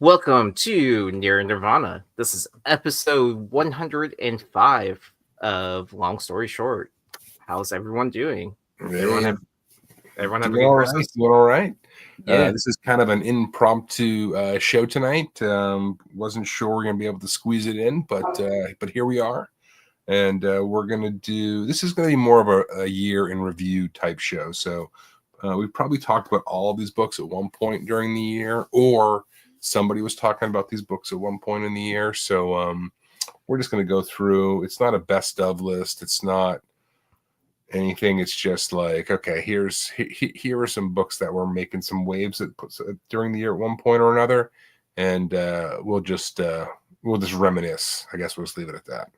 Welcome to Nearing Nerdvana. This is episode 105 of Long Story Short. How's everyone doing? Everyone have a good Christmas? Doing all right. Yeah. This is kind of an impromptu show tonight. Wasn't sure we're going to be able to squeeze it in, but here we are. And we're going to do, this is going to be more of a year in review type show. So we probably talked about all of these books at one point during the year, or somebody was talking about these books at one point in the year. So we're just going to go through. It's not a best of list. It's not anything. It's just like, okay, here are some books that were making some waves during the year at one point or another, and we'll just reminisce. I guess we'll just leave it at that.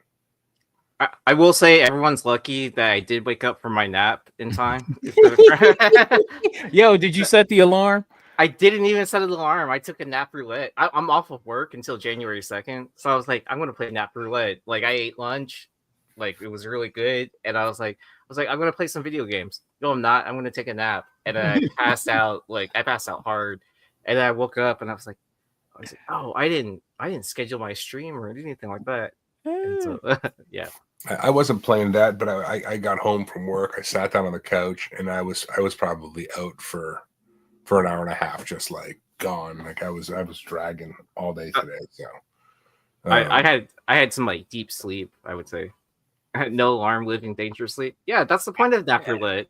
I will say everyone's lucky that I did wake up from my nap in time. Yo, did you set the alarm? I didn't even set an alarm. I took a nap roulette. I'm off of work until January 2nd. So I was like, I'm going to play nap roulette. Like, I ate lunch. Like, it was really good. And I was like, I'm going to play some video games. No, I'm not. I'm going to take a nap. And then I passed out. Like, I passed out hard. And then I woke up and I was like, oh, I didn't schedule my stream or anything like that. And so, yeah. I wasn't playing that, but I got home from work. I sat down on the couch and I was probably out for an hour and a half, just like gone. Like I was dragging all day today. So I had some like deep sleep, I would say. I had no alarm, living dangerously. Yeah, that's the point of nap roulette.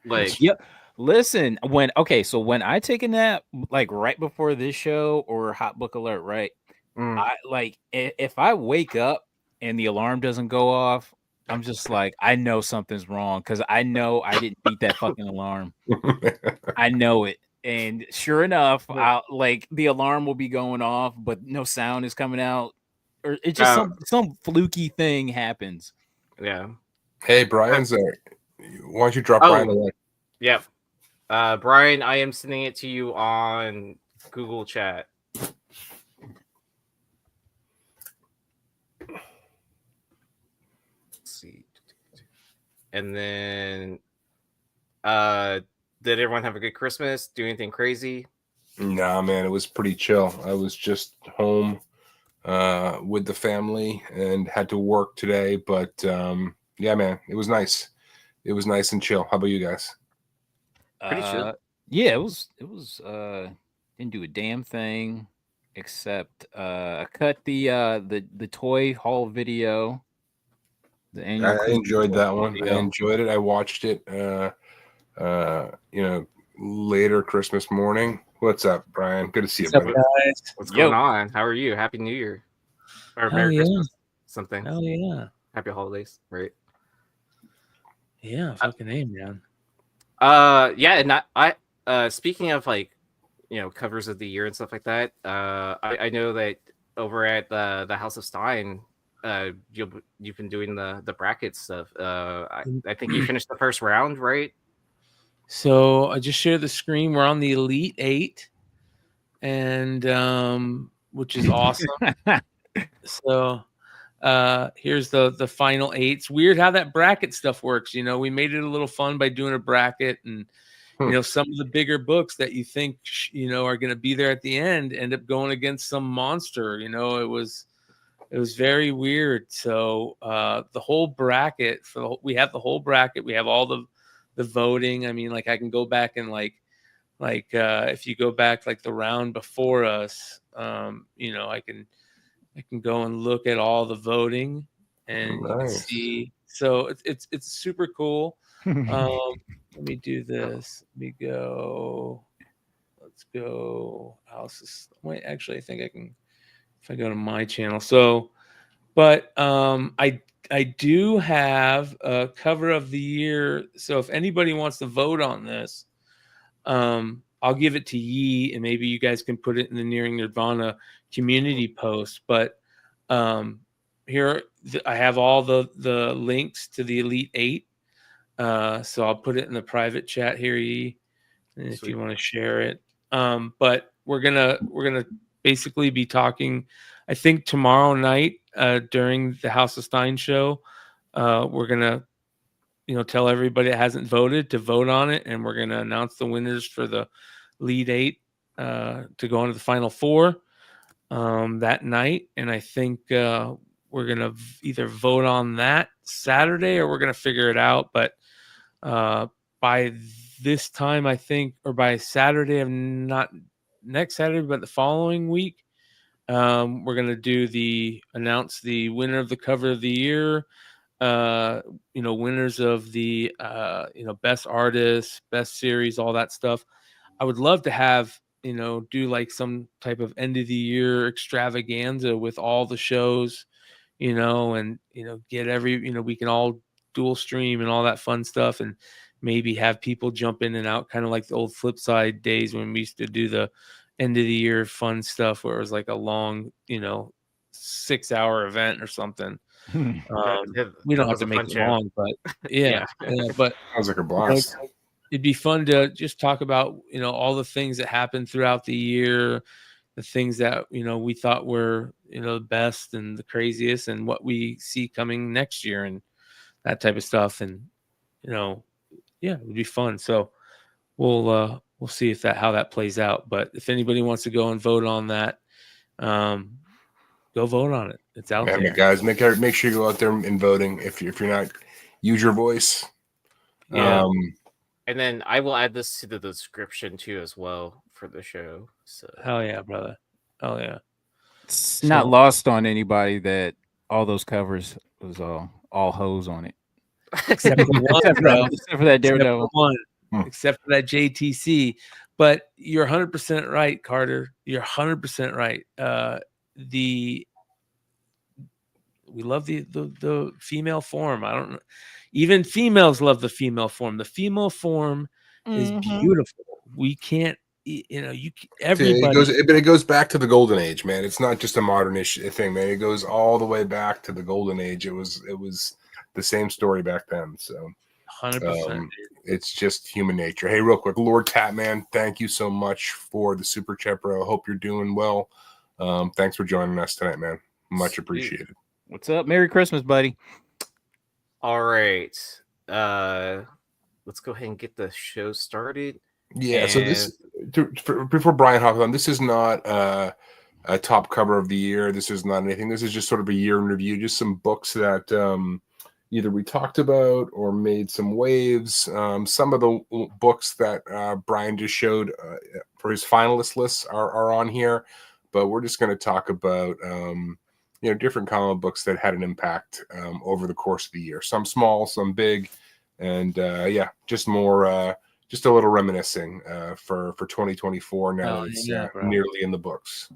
Like, yep. Listen, when I take a nap, like right before this show or Hot Book Alert, right? I like if I wake up and the alarm doesn't go off, I'm just like, I know something's wrong because I know I didn't beat that fucking alarm. I know it. And sure enough, like the alarm will be going off, but no sound is coming out, or it's just some fluky thing happens. Yeah. Hey, Brian's there. Why don't you drop Brian away? Yep. Brian, I am sending it to you on Google Chat. Let's see. And then did everyone have a good Christmas? Do anything crazy? Nah, man, it was pretty chill. I was just home with the family and had to work today, but yeah, man, it was nice. It was nice and chill. How about you guys? Pretty chill. Yeah, it was didn't do a damn thing except I cut the toy haul video. I enjoyed that one. Video. I enjoyed it. I watched it later Christmas morning. What's up, Brian? Good to see you, buddy. Guys? What's going on? How are you? Happy New Year. Or Merry Christmas. Something. Hell yeah. Happy holidays, right? Yeah, fucking name, man. Yeah, and I speaking of like, covers of the year and stuff like that, I know that over at the House of Stein, you've been doing the bracket stuff. I think you finished the first round, right? So I just shared the screen. We're on the Elite 8, and which is awesome. So here's the final 8. It's weird how that bracket stuff works. We made it a little fun by doing a bracket, and some of the bigger books that you think are going to be there at the end end up going against some monster. It was very weird. So the whole bracket we have the whole bracket. We have all the voting. I mean, like I can go back and like if you go back like the round before us, I can go and look at all the voting and you can see. So it's super cool. Let me do this. Let me go. Let's go. Wait, actually, I think I can if I go to my channel. So, but I do have a cover of the year. So if anybody wants to vote on this, I'll give it to Yee, and maybe you guys can put it in the Nearing Nerdvana community post. But here I have all the links to the Elite 8. So I'll put it in the private chat here, Yee, and if you want to share it. But we're gonna basically be talking. I think tomorrow night during the House of Stein show, we're gonna tell everybody that hasn't voted to vote on it, and we're gonna announce the winners for the Elite 8 to go into the Final 4. that night, and I think we're gonna either vote on that Saturday or we're gonna figure it out. But by this time, I think, or by Saturday of not next Saturday, but the following week, we're gonna announce the winner of the cover of the year. Winners of the best artists, best series, all that stuff. I would love to have do like some type of end of the year extravaganza with all the shows, and get we can all dual stream and all that fun stuff, and maybe have people jump in and out, kind of like the old Flipside days when we used to do the end of the year fun stuff where it was like a long 6-hour event or something. We don't have to make it long, but yeah. But sounds like a blast. It'd be fun to just talk about all the things that happened throughout the year, the things that we thought were the best and the craziest, and what we see coming next year and that type of stuff. And it'd be fun. So we'll see how that plays out. But if anybody wants to go and vote on that, go vote on it. It's out there, guys. Make sure you go out there and voting. If you're not, use your voice. Yeah. And then I will add this to the description too as well for the show. So hell yeah, brother. Hell yeah. It's not lost on anybody that all those covers was all hoes on it. Except for one, except for that Daredevil. Except for that JTC. But you're 100% right, Carter. You're 100% right. We love the female form. I don't know. Even females love the female form. The female form is beautiful. We can't, everybody. It goes back to the golden age, man. It's not just a modern-ish thing, man. It goes all the way back to the golden age. It was the same story back then. So 100%. It's just human nature. Hey, real quick, Lord Catman, thank you so much for the super chat, bro. Hope you're doing well. Thanks for joining us tonight, man. Much appreciated. What's up? Merry Christmas, buddy. All right. Let's go ahead and get the show started. Yeah, so before Brian hops on, this is not a top cover of the year. This is not anything. This is just sort of a year in review, just some books that either we talked about or made some waves. Some of the books that Brian just showed for his finalist lists are on here, but we're just going to talk about different comic books that had an impact over the course of the year. Some small, some big, and just more, just a little reminiscing for 2024 now that it's nearly in the books.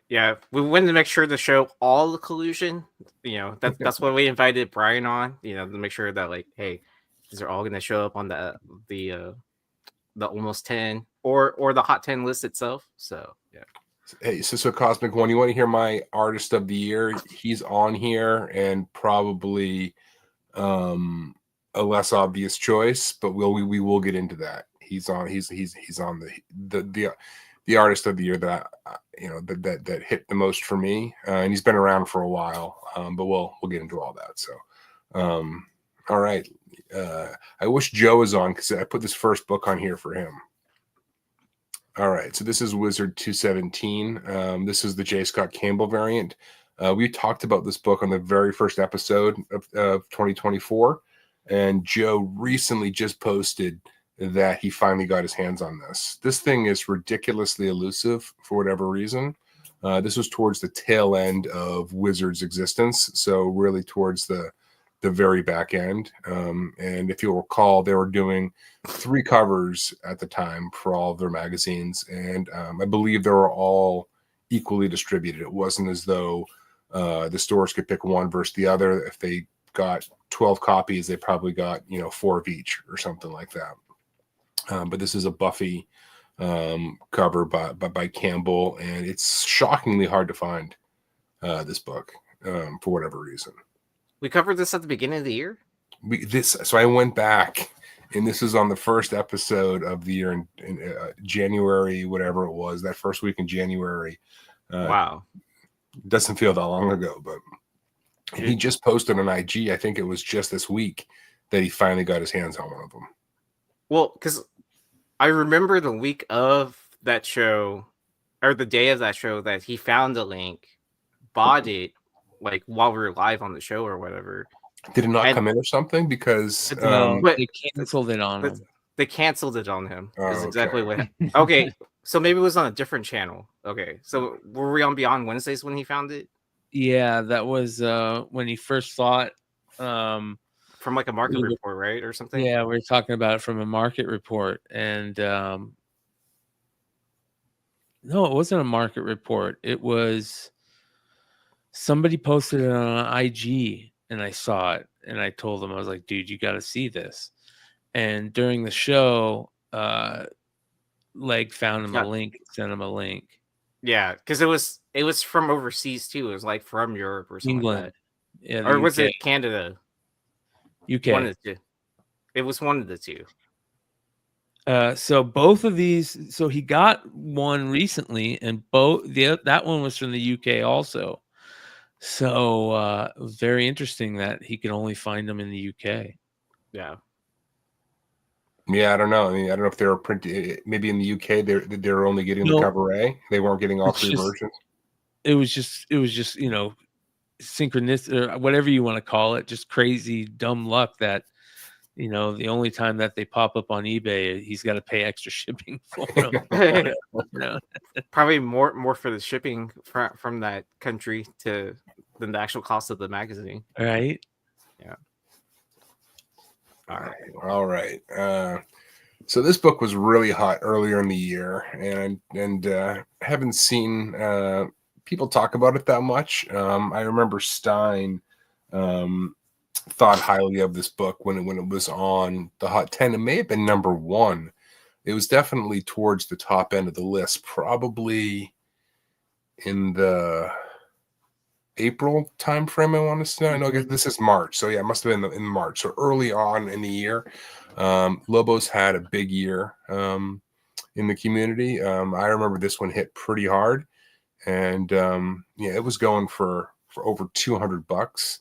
Yeah, we wanted to make sure to show all the collusion. That's what we invited Brian on. To make sure that hey, these are all going to show up on the almost 10 or the hot 10 list itself. So yeah. Hey, so Cosmic One, you want to hear my artist of the year? He's on here, and probably a less obvious choice, but we will get into that. He's on the artist of the year that that hit the most for me, and he's been around for a while. But we'll get into all that. So, all right. I wish Joe was on because I put this first book on here for him. All right, so this is Wizard 217. This is the J. Scott Campbell variant. We talked about this book on the very first episode of 2024, and Joe recently just posted that he finally got his hands on this. This thing is ridiculously elusive for whatever reason. This was towards the tail end of Wizard's existence, so really towards the very back end. And if you'll recall, they were doing 3 covers at the time for all of their magazines, and I believe they were all equally distributed. It wasn't as though the stores could pick one versus the other. If they got 12 copies, they probably got 4 of each or something like that. But this is a Buffy cover by Campbell, and it's shockingly hard to find this book for whatever reason. We covered this at the beginning of the year. So I went back, and this is on the first episode of the year in January, whatever it was, that first week in January. Wow, doesn't feel that long ago, but he just posted on IG. I think it was just this week that he finally got his hands on one of them. Well, because I remember the week of that show, or the day of that show that he found the link, bought it, like while we were live on the show or whatever. Did it not And- come in or something? Because No, But- they canceled it on him. They canceled it on him. Is Oh, exactly okay. what. Okay, so maybe it was on a different channel. Okay, so were we on Beyond Wednesdays when he found it? Yeah, that was when he first saw it. From like a market report, right, or something? Yeah, we were talking about it from a market report, and no, it wasn't a market report. It was somebody posted it on IG, and I saw it, and I told them, I was like, dude, you got to see this. And during the show, Leg found him a link, sent him a link. Yeah, because it was from overseas too. It was like from Europe or something England, like yeah, that. Or was UK. it Canada? UK. One of the two. It was one of the two. So both of these, so he got one recently, and that one was from the UK also. So it was very interesting that he could only find them in the UK. Yeah. Yeah, I don't know. I mean, I don't know if they were printed. Maybe in the UK they're only getting the cover A. They weren't getting all three versions. It was just synchronous or whatever you want to call it. Just crazy dumb luck that the only time that they pop up on eBay, he's got to pay extra shipping for them. Probably more for the shipping from that country than the actual cost of the magazine. Right. Yeah. All right. So this book was really hot earlier in the year, and haven't seen people talk about it that much. I remember Stein thought highly of this book when it was on the Hot 10. It may have been number 1. It was definitely towards the top end of the list, probably in the April timeframe. I want to say. I know this is March, so yeah, it must have been in March. So early on in the year, Lobos had a big year in the community. I remember this one hit pretty hard, and yeah, it was going for over $200.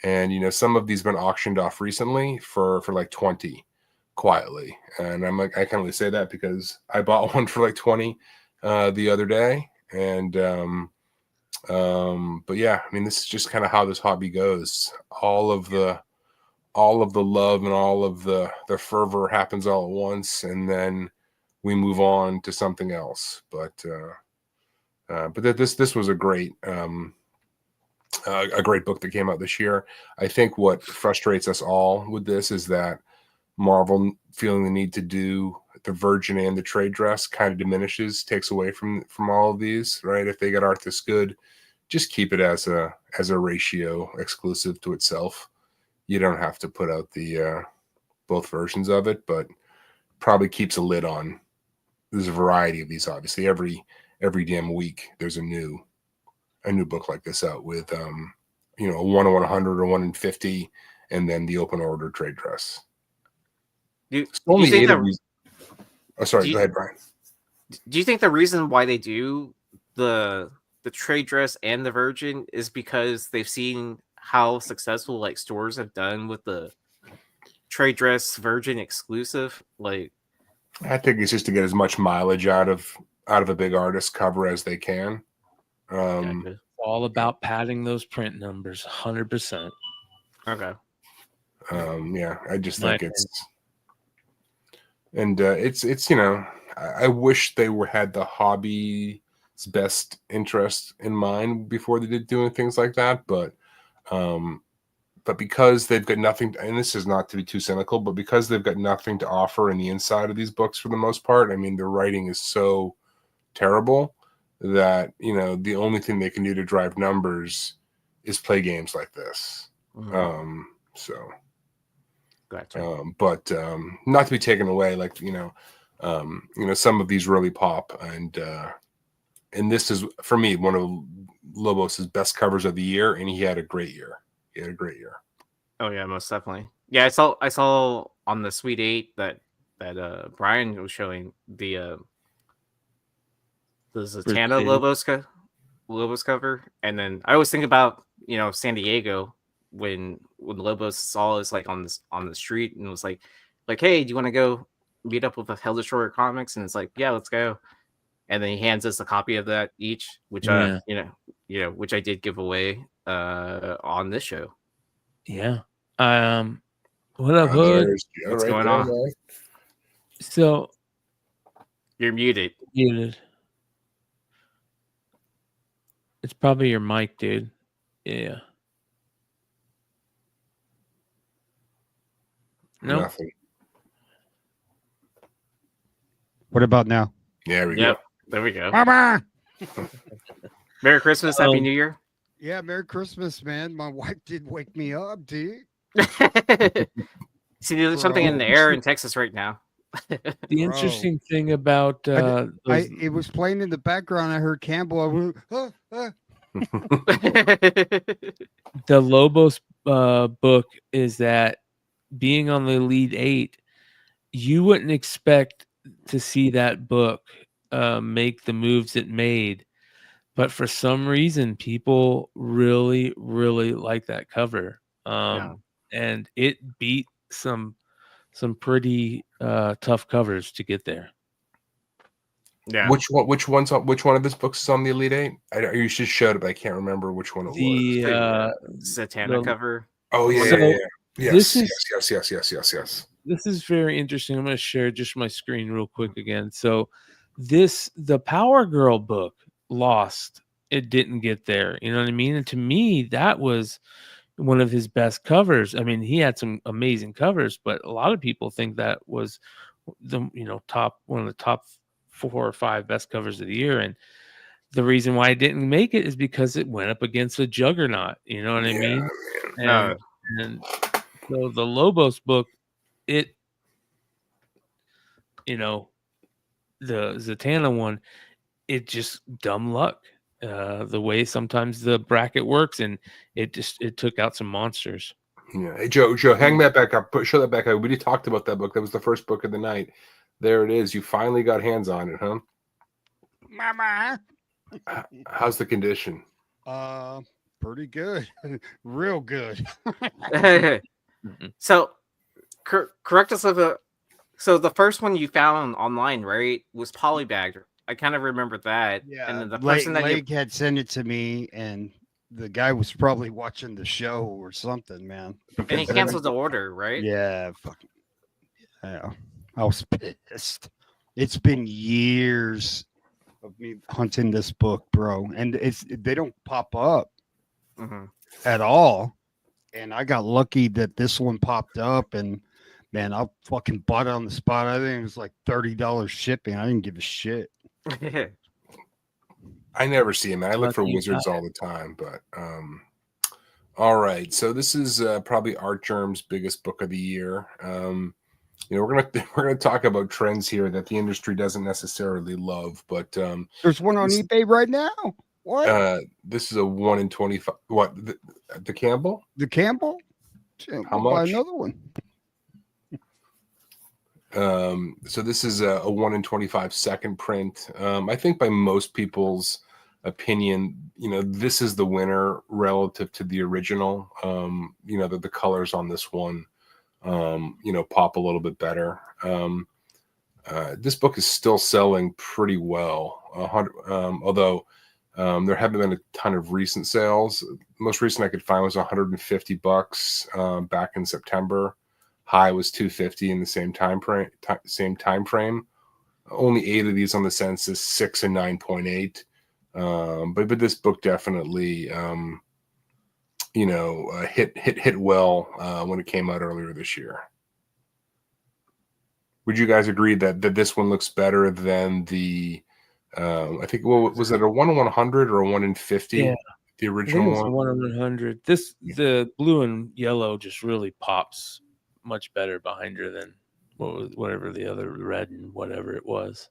And some of these been auctioned off recently for like 20 quietly. And I'm like, I can only say that because I bought one for like 20 the other day. And but yeah, I mean, this is just kind of how this hobby goes. All of the love and all of the fervor happens all at once, and then we move on to something else. But this was a great book that came out this year. I think what frustrates us all with this is that Marvel feeling the need to do the Virgin and the trade dress kind of takes away from all of these, right? If they got art this good, just keep it as a ratio exclusive to itself. You don't have to put out the both versions of it, but probably keeps a lid on. There's a variety of these, obviously. Every damn week there's a new book like this out with a 1 in 100 or 1 in 50, and then the open order trade dress. Only 8 of these. Oh, sorry. Go ahead, Brian. Do you think the reason why they do the trade dress and the Virgin is because they've seen how successful like stores have done with the trade dress Virgin exclusive? Like, I think it's just to get as much mileage out of a big artist cover as they can. All about padding those print numbers, 100%. Okay. Yeah, I just think it's I wish they had the hobby's best interest in mind before they did doing things like that, but because they've got nothing, and this is not to be too cynical, but because they've got nothing to offer in the inside of these books for the most part, I mean, the writing is so terrible that the only thing they can do to drive numbers is play games like this. Mm-hmm. So gotcha. But not to be taken away, like some of these really pop, and this is for me one of Lobos's best covers of the year, and he had a great year. Oh yeah, most definitely. Yeah, I saw on the Sweet 8 that Brian was showing the Zatana Lobos cover, and then I always think about San Diego when Lobos saw us like on the street and was like, hey, do you want to go meet up with the Hell Destroyer Comics? And it's like, yeah, let's go. and then he hands us a copy of that each, which Yeah. which I did give away on this show. Yeah. What up, Hood? There's Joe What's right going there, on? man. So You're muted. muted. It's probably your mic, dude. Yeah. No. Nothing. What about now? Yeah, there we Yep. go. There we go. Mama! Merry Christmas, Happy New Year. Yeah, Merry Christmas, man. My wife did wake me up, dude. See, there's something in the air in Texas right now. The interesting thing about It was playing in the background. I heard Campbell. I went, the Lobos book is that being on the Elite 8, you wouldn't expect to see that book make the moves it made. But for some reason, people really, really like that cover. And it beat some pretty tough covers to get there. Yeah. Which one of his books is on the Elite 8? You just showed it, but I can't remember which one it was. The Zatana cover. Oh yeah, So yeah. Yes, this yes. This is very interesting. I'm going to share just my screen real quick again. So the Power Girl book lost. It didn't get there. You know what I mean? And to me, that was one of his best covers. I mean, he had some amazing covers, but a lot of people think that was one of the top 4 or 5 best covers of the year. And the reason why it didn't make it is because it went up against a juggernaut. You know what I mean? And so the Lobos book, the Zatana one, it just dumb luck. The way sometimes the bracket works, and it took out some monsters. Yeah. Hey, Joe, hang that back up. Show that back up. We talked about that book. That was the first book of the night. There it is. You finally got hands on it, huh? Mama. How's the condition? Pretty good. Real good. So, correct us if so the first one you found online, right, was polybagged. I kind of remember that. Yeah. And then the person Lake had sent it to me, and the guy was probably watching the show or something, man. And he canceled the order, right? Yeah. Fucking. Yeah. I was pissed. It's been years of me hunting this book, bro, and they don't pop up at all. And I got lucky that this one popped up, and man, I fucking bought it on the spot. I think it was like $30 shipping. I didn't give a shit. I never see him. I look for wizards all the time, but all right. So this is probably Artgerm's biggest book of the year. We're gonna talk about trends here that the industry doesn't necessarily love, but there's one on eBay right now. What? This is a 1 in 25. What, the Campbell? The Campbell? How much? Buy another one. So this is a 1 in 25 second print. I think by most people's opinion, this is the winner relative to the original. The colors on this one, pop a little bit better. This book is still selling pretty well. Although there haven't been a ton of recent sales. Most recent I could find was $150 back in September. High was $250 in the same time frame. Only 8 of these on the census, 6 and 9.8. But this book definitely hit well when it came out earlier this year. Would you guys agree that this one looks better than the I think, was it a 1 in 100 or a 1 in 50? Yeah. The original one. 1 in 100. The blue and yellow just really pops much better behind her than whatever the other red and whatever it was.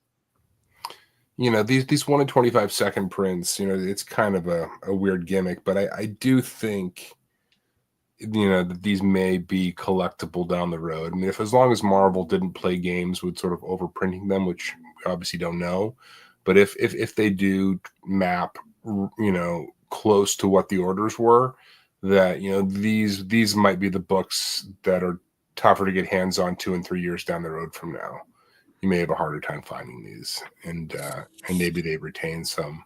These 1 in 25 second prints, it's kind of a weird gimmick, but I do think that these may be collectible down the road. I mean, as long as Marvel didn't play games with sort of overprinting them, which we obviously don't know, but if they do map close to what the orders were, that these might be the books that are tougher to get hands on 2 and 3 years down the road from now. you may have a harder time finding these, and maybe they retain some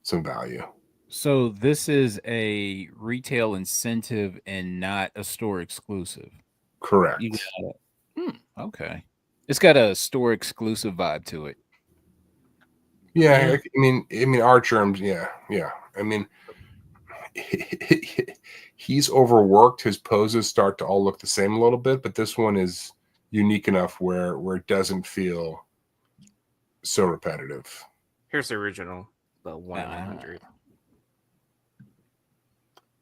value. So this is a retail incentive and not a store exclusive. Correct. You got it. Okay. It's got a store exclusive vibe to it. Yeah, I mean, Artgerm. Yeah. I mean, he's overworked. His poses start to all look the same a little bit, but this one is unique enough where it doesn't feel so repetitive. Here's the original, the 1/100.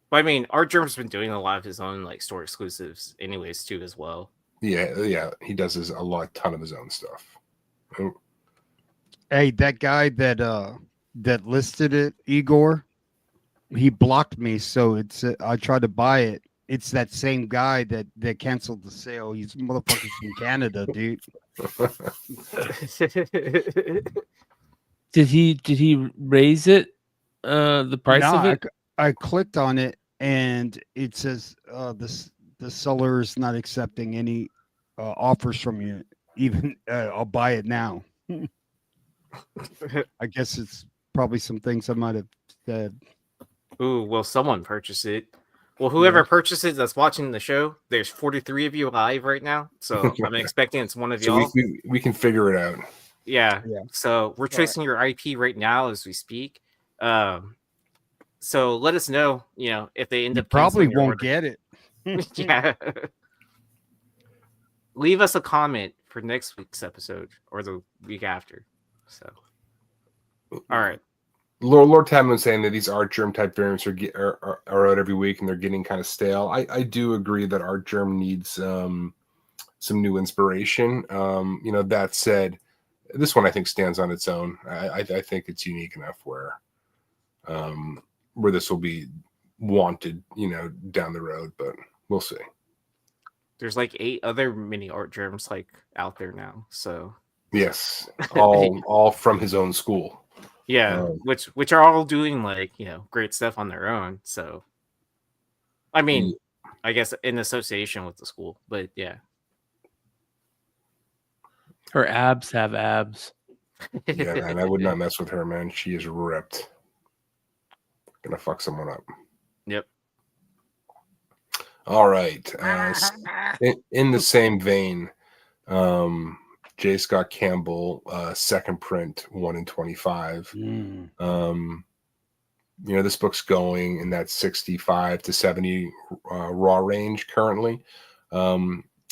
But I mean, Artgerm's been doing a lot of his own like store exclusives, anyways, too, as well. Yeah, he does a ton of his own stuff. Hey, that guy that listed it, Igor, he blocked me. So it's I tried to buy it. It's that same guy that canceled the sale. He's motherfuckers from Canada, dude. Did he raise it? The price of it? I clicked on it and it says the seller is not accepting any offers from you. Even I'll buy it now. I guess it's probably some things I might have said. Ooh, will someone purchase it? Well, whoever purchases that's watching the show, there's 43 of you live right now, so I'm expecting it's one of So y'all. we can figure it out. Yeah. So we're tracing your IP right now as we speak. So let us know, if they end up probably canceling your won't order. get it. Yeah. Leave us a comment for next week's episode or the week after. So, all right. Lord Tamlin's saying that these Artgerm type variants are out every week and they're getting kind of stale. I do agree that Artgerm needs some new inspiration. That said, this one I think stands on its own. I think it's unique enough where this will be wanted, down the road, but we'll see. There's like 8 other mini Artgerms like out there now. So yes, all from his own school. Yeah, which are all doing like, great stuff on their own. So, I mean, I guess in association with the school, but yeah. Her abs have abs. Yeah, man, I would not mess with her, man. She is ripped. Gonna fuck someone up. Yep. All right. In the same vein, J. Scott Campbell, second print, 1/25. This book's going in that 65 to 70 raw range currently,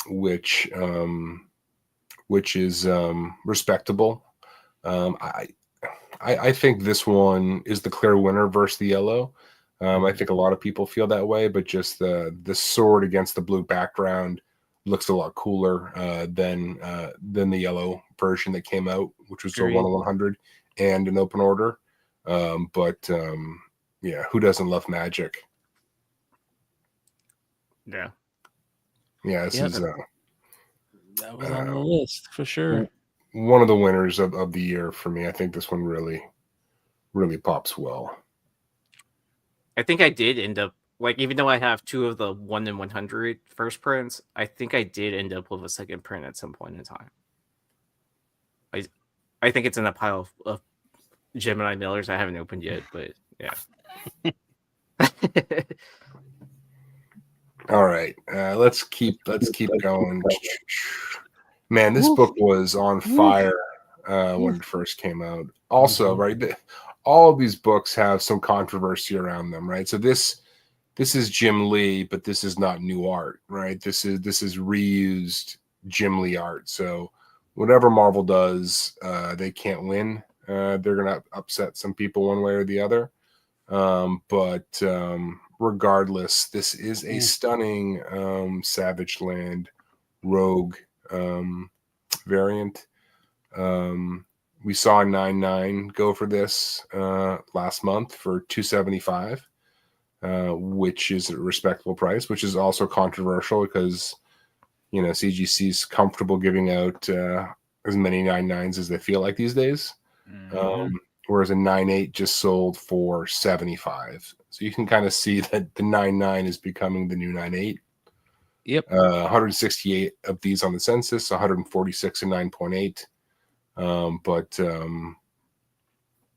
which is respectable. I think this one is the clear winner versus the yellow. I think a lot of people feel that way, but just the sword against the blue background looks a lot cooler than the yellow version that came out, which was a 1/100 and an open order. But who doesn't love magic? Yeah. This is that was on the list for sure. One of the winners of the year for me. I think this one really, really pops well. I think I did end up, even though I have 2 of the 1/100 first prints, I think I did end up with a second print at some point in time. I think it's in a pile of Gemini Millers I haven't opened yet, but yeah. All right, let's keep going. Man, this book was on fire when it first came out. Also, right, all of these books have some controversy around them, right? So this is Jim Lee, but this is not new art, right? This is reused Jim Lee art. So whatever Marvel does, they can't win. They're gonna upset some people one way or the other. But regardless, this is a stunning Savage Land Rogue variant. We saw 99 go for this last month for $275, which is a respectable price, which is also controversial because CGC is comfortable giving out as many 99s as they feel like these days. Whereas a 98 just sold for $75. So you can kind of see that the 99 is becoming the new 98. Yep. 168 of these on the census, 146 and 9.8.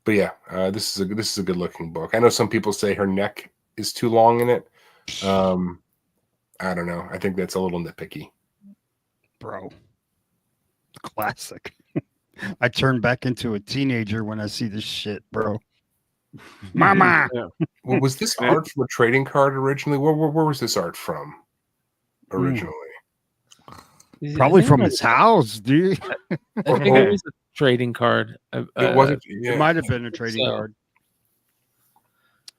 But yeah, this is a good looking book. I know some people say her neck is too long in it. I don't know. I think that's a little nitpicky. Bro. Classic. I turn back into a teenager when I see this shit, bro. Mama. Yeah. Well, was this art from a trading card originally? Where was this art from originally? Probably from his house, dude. I think it was a trading card. It wasn't. Yeah. It might have been a trading card.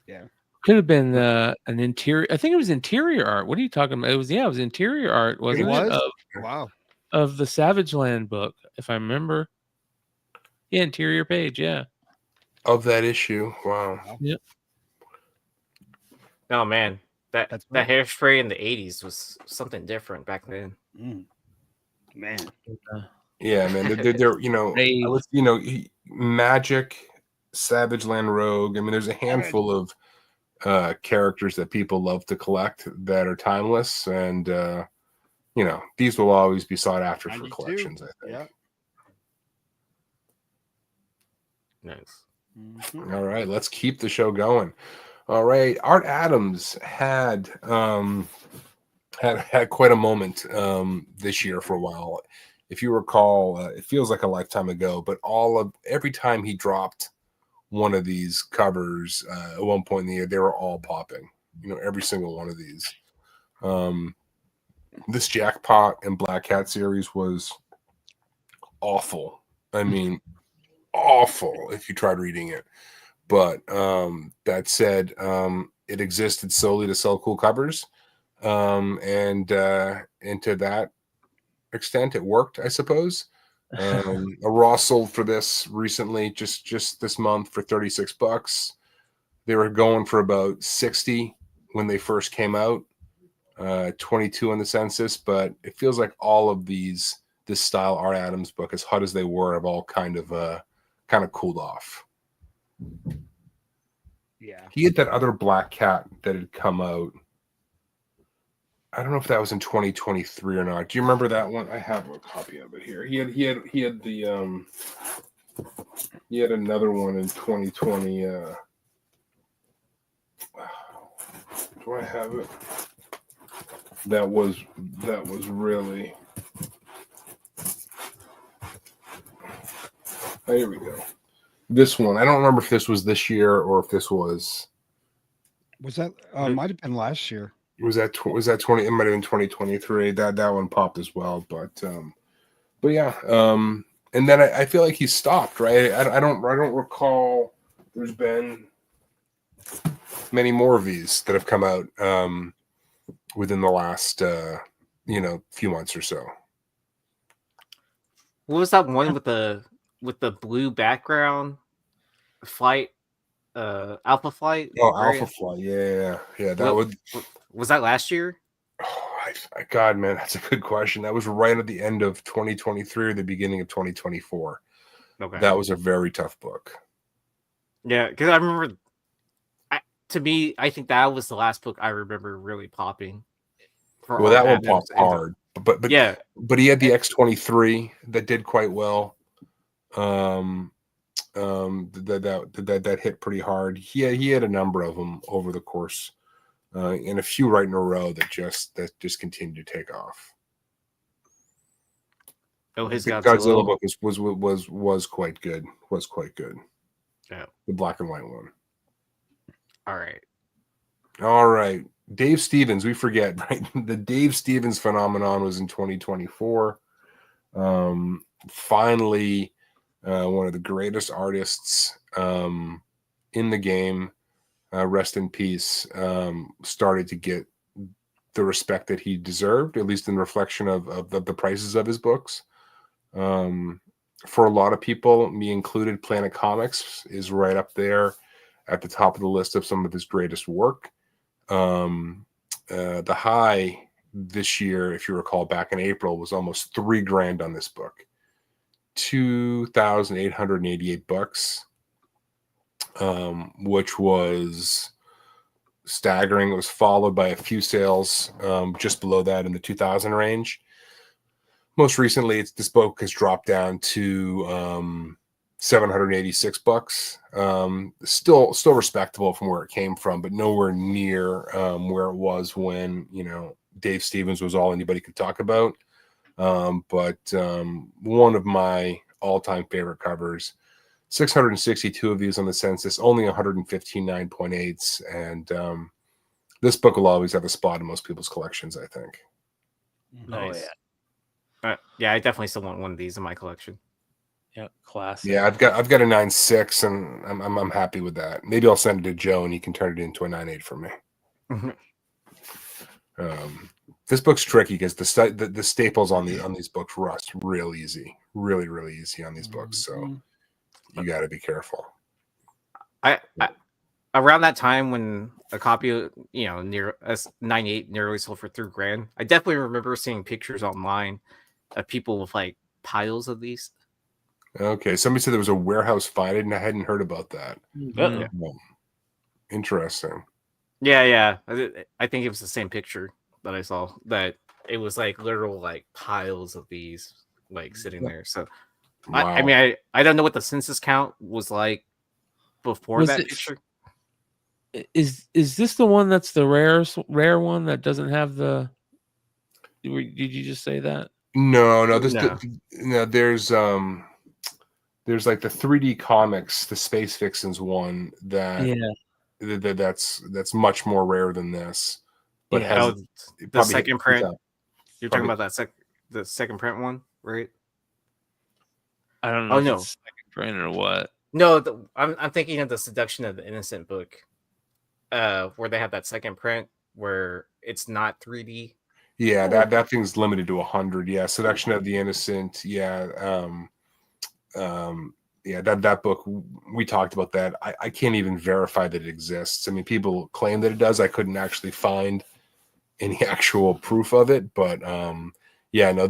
Yeah. Could have been an interior. I think it was interior art. What are you talking about? It was interior art, wasn't it? Wow. Of the Savage Land book, if I remember. Yeah, interior page, yeah. Of that issue. Wow. Yep. Oh man, that right. hairspray in the 80s was something different back then. Man. Yeah, man. They're Magic, Savage Land Rogue. I mean, there's a handful of characters that people love to collect that are timeless, and these will always be sought after for collections, I think. Yeah. Nice. All right, let's keep the show going. All right, Art Adams had quite a moment this year for a while. If you recall, it feels like a lifetime ago, but every time he dropped one of these covers at one point in the year, they were all popping. Every single one of these. This Jackpot and Black Cat series was awful. I mean, awful if you tried reading it. But that said, it existed solely to sell cool covers. And to that extent, it worked, I suppose. A raw sold for this recently, just this month, for $36. They were going for about 60 when they first came out, 22 in the census, but it feels like all of this style Art Adams book, as hot as they were, have all kind of cooled off. Yeah. He had that other Black Cat that had come out. I don't know if that was in 2023 or not. Do you remember that one? I have a copy of it here. He had another one in 2020. Do I have it? That was really. Oh, here we go. This one. I don't remember if this was this year or if this was. Was that? Might have been last year. Was that 20? It might have been 2023. That one popped as well, but yeah. And then I feel like he stopped. Right. I don't recall. There's been many more of these that have come out within the last few months or so. What was that one with the blue background? Flight, Alpha Flight. Oh, Alpha Flight. Yeah. Was that last year? Oh, God, man, that's a good question. That was right at the end of 2023 or the beginning of 2024. Okay. That was a very tough book. Yeah, because I remember. To me, I think that was the last book I remember really popping. Well, that one popped hard, but yeah, but he had the X-23 that did quite well. That hit pretty hard. He had a number of them over the course, and a few right in a row that just continued to take off. Oh, his Godzilla book was quite good. Was quite good. Yeah, the black and white one. All right. Dave Stevens, we forget, right? The Dave Stevens phenomenon was in 2024. Finally, one of the greatest artists in the game, rest in peace, started to get the respect that he deserved, at least in reflection of the prices of his books. For a lot of people, me included, Planet Comics is right up there at the top of the list of some of his greatest work. The high this year, if you recall, back in April, was almost $3,000 on this book. $2,888, which was staggering. It was followed by a few sales just below that in the 2000 range. Most recently, this book has dropped down to $786. Still respectable from where it came from, but nowhere near where it was when Dave Stevens was all anybody could talk about. But one of my all-time favorite covers. 662 of these on the census, only 115 9.8s, and this book will always have a spot in most people's collections, I think. Nice. Yeah, I definitely still want one of these in my collection. Yeah, classic. Yeah, I've got a 9.6, and I'm happy with that. Maybe I'll send it to Joe, and he can turn it into a 9.8 for me. This book's tricky because the staples on these books rust real easy, really easy on these books. So you got to be careful. I around that time when a copy, near us 9.8 nearly sold for $3,000. I definitely remember seeing pictures online of people with like piles of these. Okay, somebody said there was a warehouse find, and I hadn't heard about that. Yeah. Interesting. Yeah. I think it was the same picture that I saw. That it was like literal like piles of these like sitting there. So Wow. I don't know what the census count was like before that picture. Is this the one that's the rare one that doesn't have the? Did you just say that? No. There's like the 3D comics, the Space Vixens one that's much more rare than this, but has the second print. You're talking about the second print one, right? I don't know. If it's second print or what? No, I'm thinking of the Seduction of the Innocent book, where they have that second print where it's not 3D. Yeah, that thing's limited to 100. Yeah, Seduction of the Innocent. Yeah, that book, we talked about that. I can't even verify that it exists. I mean, people claim that it does. I couldn't actually find any actual proof of it, but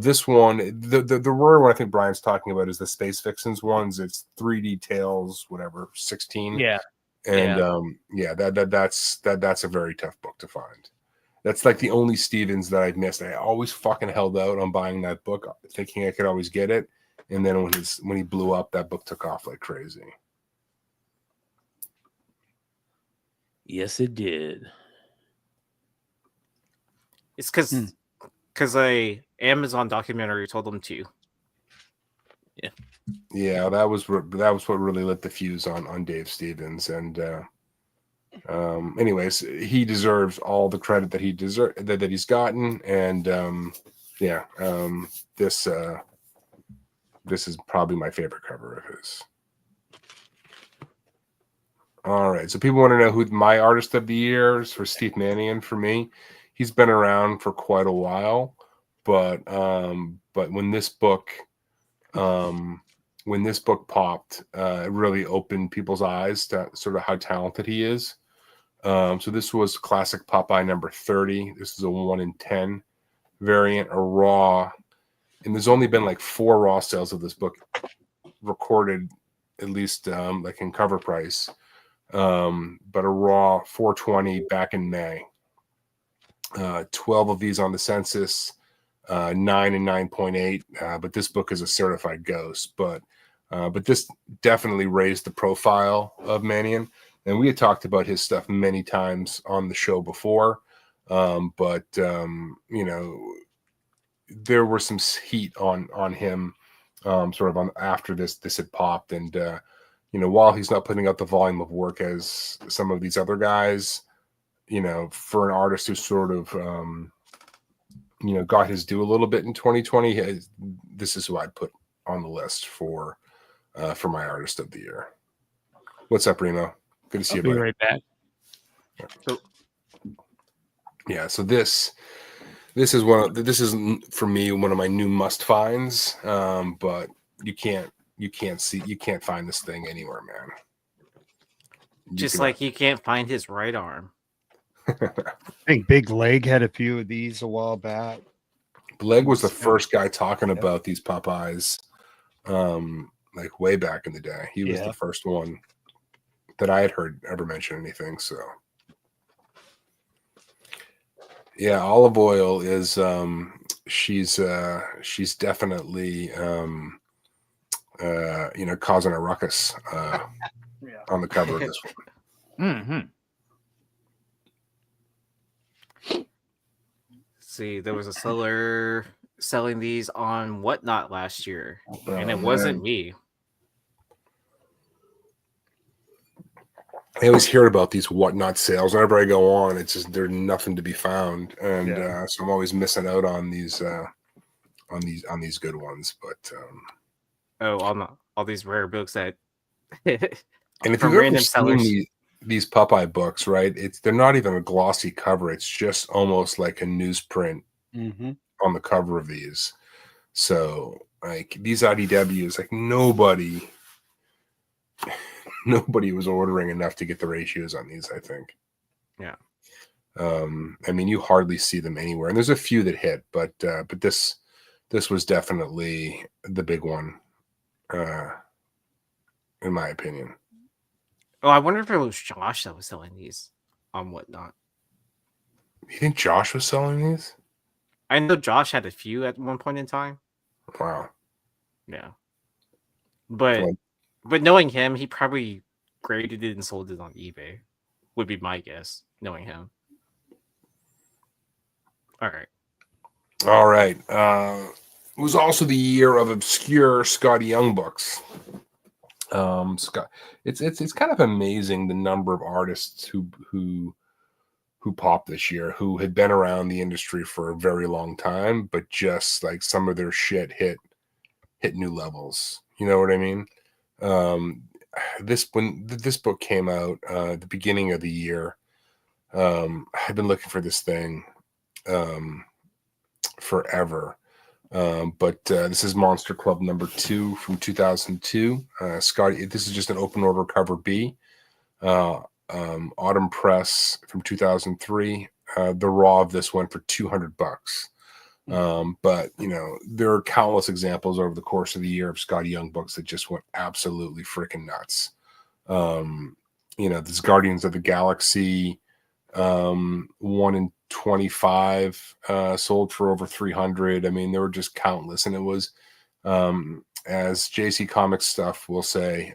this one, the rare one I think Brian's talking about is the Space Vixens ones. It's 3D Tales, whatever, 16. Yeah, and that's a very tough book to find. That's like the only Stevens that I've missed. I always fucking held out on buying that book, thinking I could always get it. And then when he blew up, that book took off like crazy. Yes, it did. It's because a Amazon documentary told them to. Yeah, that was what really lit the fuse on Dave Stevens. And anyways, he deserves all the credit that he's gotten. And this is probably my favorite cover of his. All right, so people want to know who my artist of the year is. For Steve Mannion, for me, he's been around for quite a while, but when this book popped, it really opened people's eyes to sort of how talented he is. So this was classic Popeye number 30. This is a 1 in 10 variant, a raw, and there's only been like 4 raw sales of this book recorded, at least like in cover price. But a raw 420 back in May. 12 of these on the census, 9 and 9.8. But this book is a certified ghost. But this definitely raised the profile of Mannion. And we had talked about his stuff many times on the show before. There were some heat on him sort of on after this had popped. And while he's not putting out the volume of work as some of these other guys, for an artist who sort of got his due a little bit in 2020, this is who I'd put on the list for my artist of the year. What's up, Remo? Good to see you, buddy. Be right back. So this is for me one of my new must finds. But you can't find this thing anywhere, man. Like you can't find his right arm. I think Big Leg had a few of these a while back. Leg was the first guy talking about these Popeyes, like way back in the day. He was the first one that I had heard ever mention anything. So Yeah, Olive Oil is she's definitely causing a ruckus on the cover of this one. See, there was a seller selling these on Whatnot last year, and it Oh, wasn't man. me. I always hear about these Whatnot sales. Whenever I go on, it's just there's nothing to be found, and so I'm always missing out on these good ones. But all these rare books that and if from you've ever random sellers. seen these Popeye books, right? They're not even a glossy cover. It's just almost like a newsprint on the cover of these. So like these IDWs, like nobody was ordering enough to get the ratios on these, I think. Yeah. I mean, you hardly see them anywhere, and there's a few that hit, but this was definitely the big one, in my opinion. Oh, I wonder if it was Josh that was selling these on Whatnot. You think Josh was selling these? I know Josh had a few at one point in time. Wow. Yeah. But Well, but knowing him, he probably graded it and sold it on eBay. Would be my guess, knowing him. All right. It was also the year of obscure Skottie Young books. It's kind of amazing the number of artists who popped this year, who had been around the industry for a very long time, but just like some of their shit hit new levels. You know what I mean? When this book came out at the beginning of the year, I've been looking for this thing forever. But this is Monster Club number 2 from 2002. Skottie, this is just an open order cover B. Autumn Press from 2003. The raw of this went for $200. But there are countless examples over the course of the year of Skottie Young books that just went absolutely freaking nuts. This Guardians of the Galaxy 1 in 25 sold for over 300. I mean, there were just countless, and it was as JC Comics stuff will say,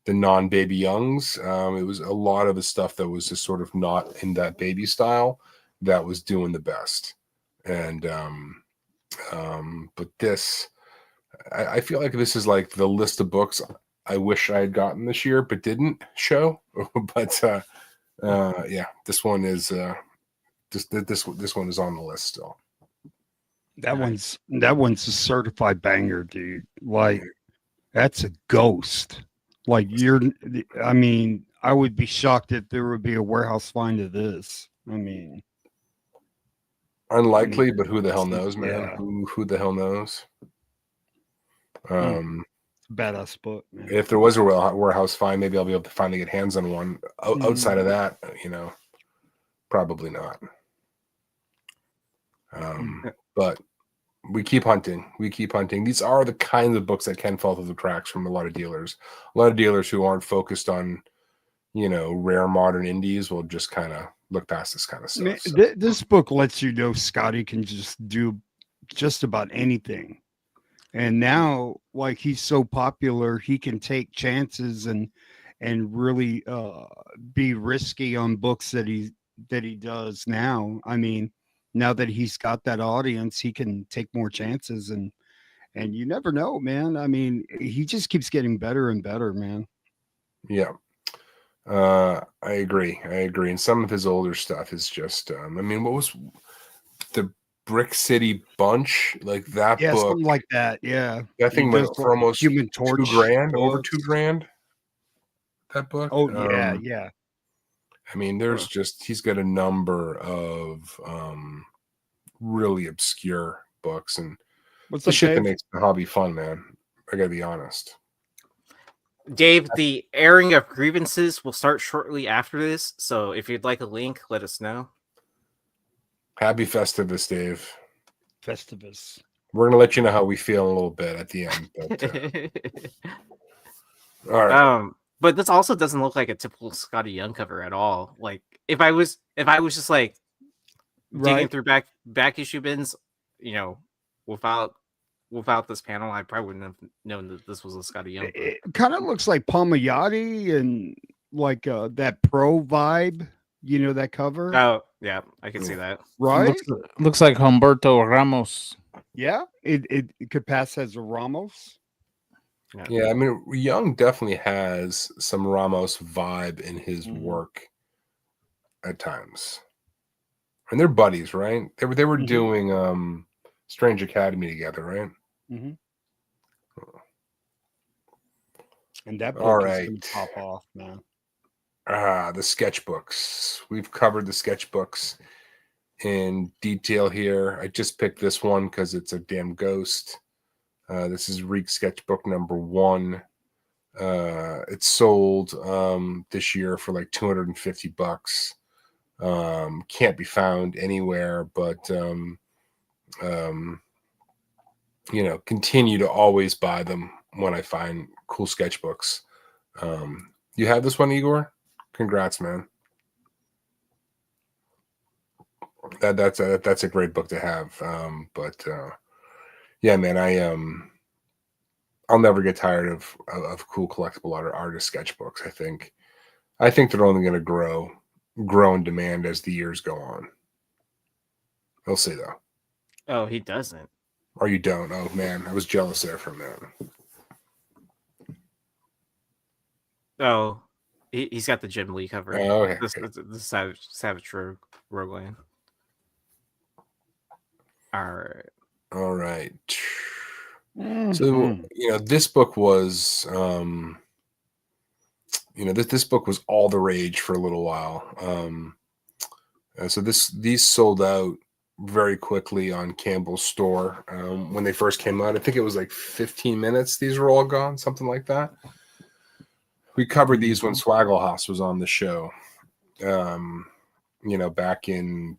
the non-baby youngs. It was a lot of the stuff that was just sort of not in that baby style that was doing the best. And but this, I feel like this is like the list of books I wish I had gotten this year but didn't show. But yeah, this one is this one is on the list still. That one's a certified banger, dude. Like that's a ghost. Like I mean, I would be shocked if there would be a warehouse find of this. I mean, unlikely, but who the hell knows, man? Yeah. Who the hell knows? Badass book, man. If there was a warehouse find, maybe I'll be able to finally get hands on one. Outside of that, probably not. But we keep hunting. These are the kinds of books that can fall through the cracks from a lot of dealers. A lot of dealers who aren't focused on, rare modern indies will just kind of look past this kind of stuff. Man, this book lets you know Skottie can just do just about anything. And now, like, he's so popular, he can take chances and really be risky on books that he does now. I mean, now that he's got that audience, he can take more chances, and you never know, man. I mean, he just keeps getting better and better, man. Yeah. I agree. And some of his older stuff is just, I mean, what was the Brick City Bunch? Like that book? Something like that. Yeah. That thing went for almost Human Torch $2,000, books. over $2,000. That book? Oh, yeah. I mean, he's got a number of really obscure books, and what's the up, shit that Dave? makes the hobby fun, man. I gotta be honest. Dave, the airing of grievances will start shortly after this, so if you'd like a link, let us know. Happy Festivus, Dave. Festivus. We're gonna let you know how we feel in a little bit at the end. But, all right. But this also doesn't look like a typical Skottie Young cover at all. Like if I was just like digging through back issue bins, you know, without this panel, I probably wouldn't have known that this was a Skottie Young book. It kind of looks like Palmiotti and like that pro vibe. You know that cover? Oh yeah, I can see that. Right? Looks like Humberto Ramos. Yeah, it could pass as a Ramos. Yeah, I mean, Young definitely has some Ramos vibe in his work at times, and they're buddies, right? They were doing Strange Academy together, right? Mm-hmm. And that book All is right. going to pop off, man. The sketchbooks. We've covered the sketchbooks in detail here. I just picked this one because it's a damn ghost. This is Reiq sketchbook number 1. It's sold this year for like $250. Can't be found anywhere, but you know, continue to always buy them when I find cool sketchbooks. You have this one, Igor? Congrats, man. That's a great book to have. Yeah, man, I'll never get tired of cool collectible artist sketchbooks. I think they're only going to grow in demand as the years go on. We'll see though. Oh, he doesn't. Or you don't. Oh man, I was jealous there for a minute. Oh, he's got the Jim Lee cover. Oh, okay. The Savage Rogueland. All right. So you know, this book was you know, this book was all the rage for a little while. So these sold out very quickly on Campbell's store when they first came out. I think it was like 15 minutes. These were all gone, something like that. We covered these when Swagglehouse was on the show, you know, back in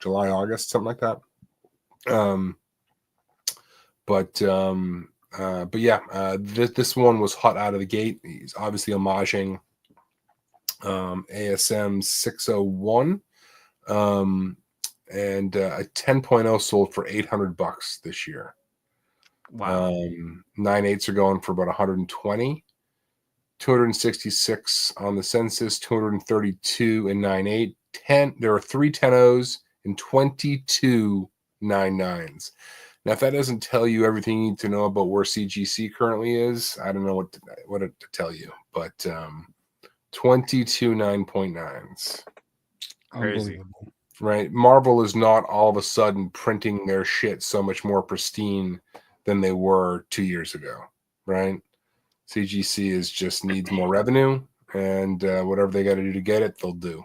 July, August, something like that. But yeah, this one was hot out of the gate. He's obviously homaging ASM 601, and a 10.0 sold for $800 this year. Wow. 9/8s are going for about 120. 266 on the census, 232 in 9/8. There are 3 10.0s and 22 9/9s. Now, if that doesn't tell you everything you need to know about where CGC currently is, I don't know what to tell you. But 22 9.9s. Crazy. Right? Marvel is not all of a sudden printing their shit so much more pristine than they were 2 years ago, right? CGC just needs more revenue, and whatever they got to do to get it, they'll do.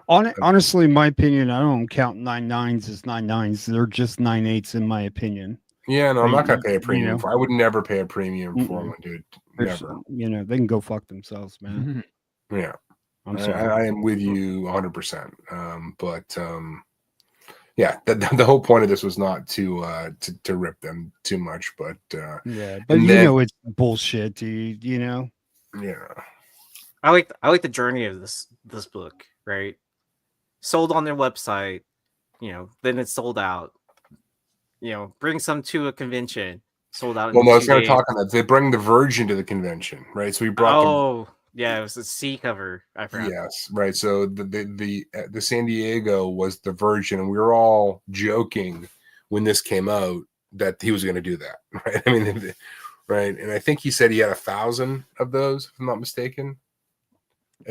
Honestly, in my opinion, I don't count 9/9s as 9/9s. They're just 9/8s, in my opinion. Yeah, no, I'm not gonna pay a premium for. I would never pay a premium for one, dude. Never. You know, they can go fuck themselves, man. Yeah, I'm sorry. I am with you 100%. Yeah, the whole point of this was not to rip them too much, but yeah, but you know it's bullshit, dude. You know. Yeah. I like the journey of this book, right? Sold on their website, you know, then it's sold out. You know, bring some to a convention, sold out. Well, no, I was going to talk on that. They bring the Virgin to the convention, right? So we brought. Oh, yeah, it was a C cover. I forgot. Yes, right. So the San Diego was the Virgin, and we were all joking when this came out that he was going to do that, right? I mean, right, and I think he said he had 1,000 of those, if I'm not mistaken.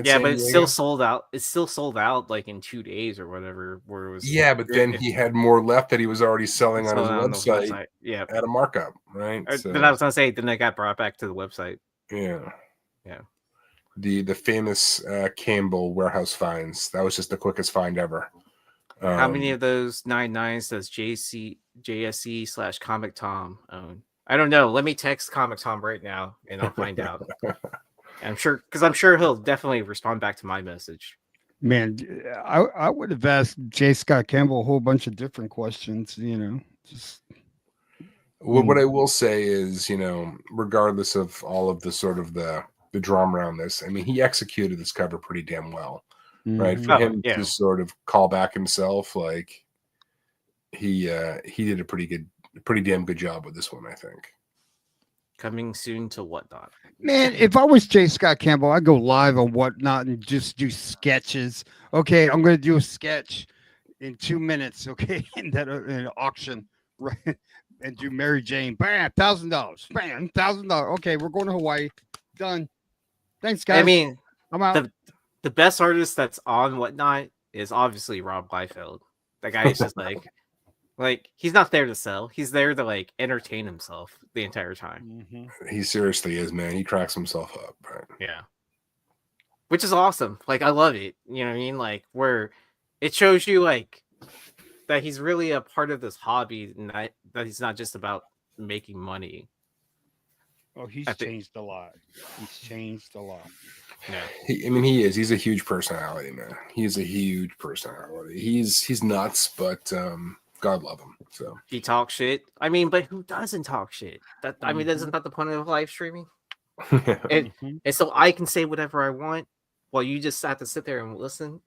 Yeah, but it's still sold out. It's still sold out like in 2 days or whatever. Where it was. Yeah, but then he had more left that he was already selling on his website. Yeah, at a markup, right? So, then I was gonna say, then they got brought back to the website. Yeah. Yeah. The famous Campbell warehouse finds. That was just the quickest find ever. How many of those 9/9s does JSC/Comic Tom own? I don't know. Let me text Comic Tom right now, and I'll find out. I'm sure he'll definitely respond back to my message. Man, I would have asked J. Scott Campbell a whole bunch of different questions. You know, just. What I will say is, you know, regardless of all of the sort of the drama around this, I mean, he executed this cover pretty damn well, right? Mhm. For him yeah. to sort of call back himself, like he did a pretty damn good job with this one, I think. Coming soon to Whatnot. Man, if I was J. Scott Campbell, I'd go live on Whatnot and just do sketches. Okay, I'm going to do a sketch in 2 minutes. Okay, and that in an auction, right? And do Mary Jane. Bam, $1,000. Bam, $1,000. Okay, we're going to Hawaii. Done. Thanks, guys. I mean, I'm out. the best artist that's on Whatnot is obviously Rob Liefeld. That guy is just like he's not there to sell. He's there to like entertain himself the entire time. Mhm. He seriously is, man. He cracks himself up, right? Yeah. Which is awesome. Like I love it. You know what I mean? Like where it shows you like that he's really a part of this hobby and that he's not just about making money. Oh, he's I think- changed a lot. He's changed a lot. Yeah. He is. He's a huge personality, man. He's a huge personality. He's nuts, but God love him. So He talks shit. I mean, but who doesn't talk shit? That I mean, isn't that the point of live streaming? And Mhm. and so I can say whatever I want while you just have to sit there and listen.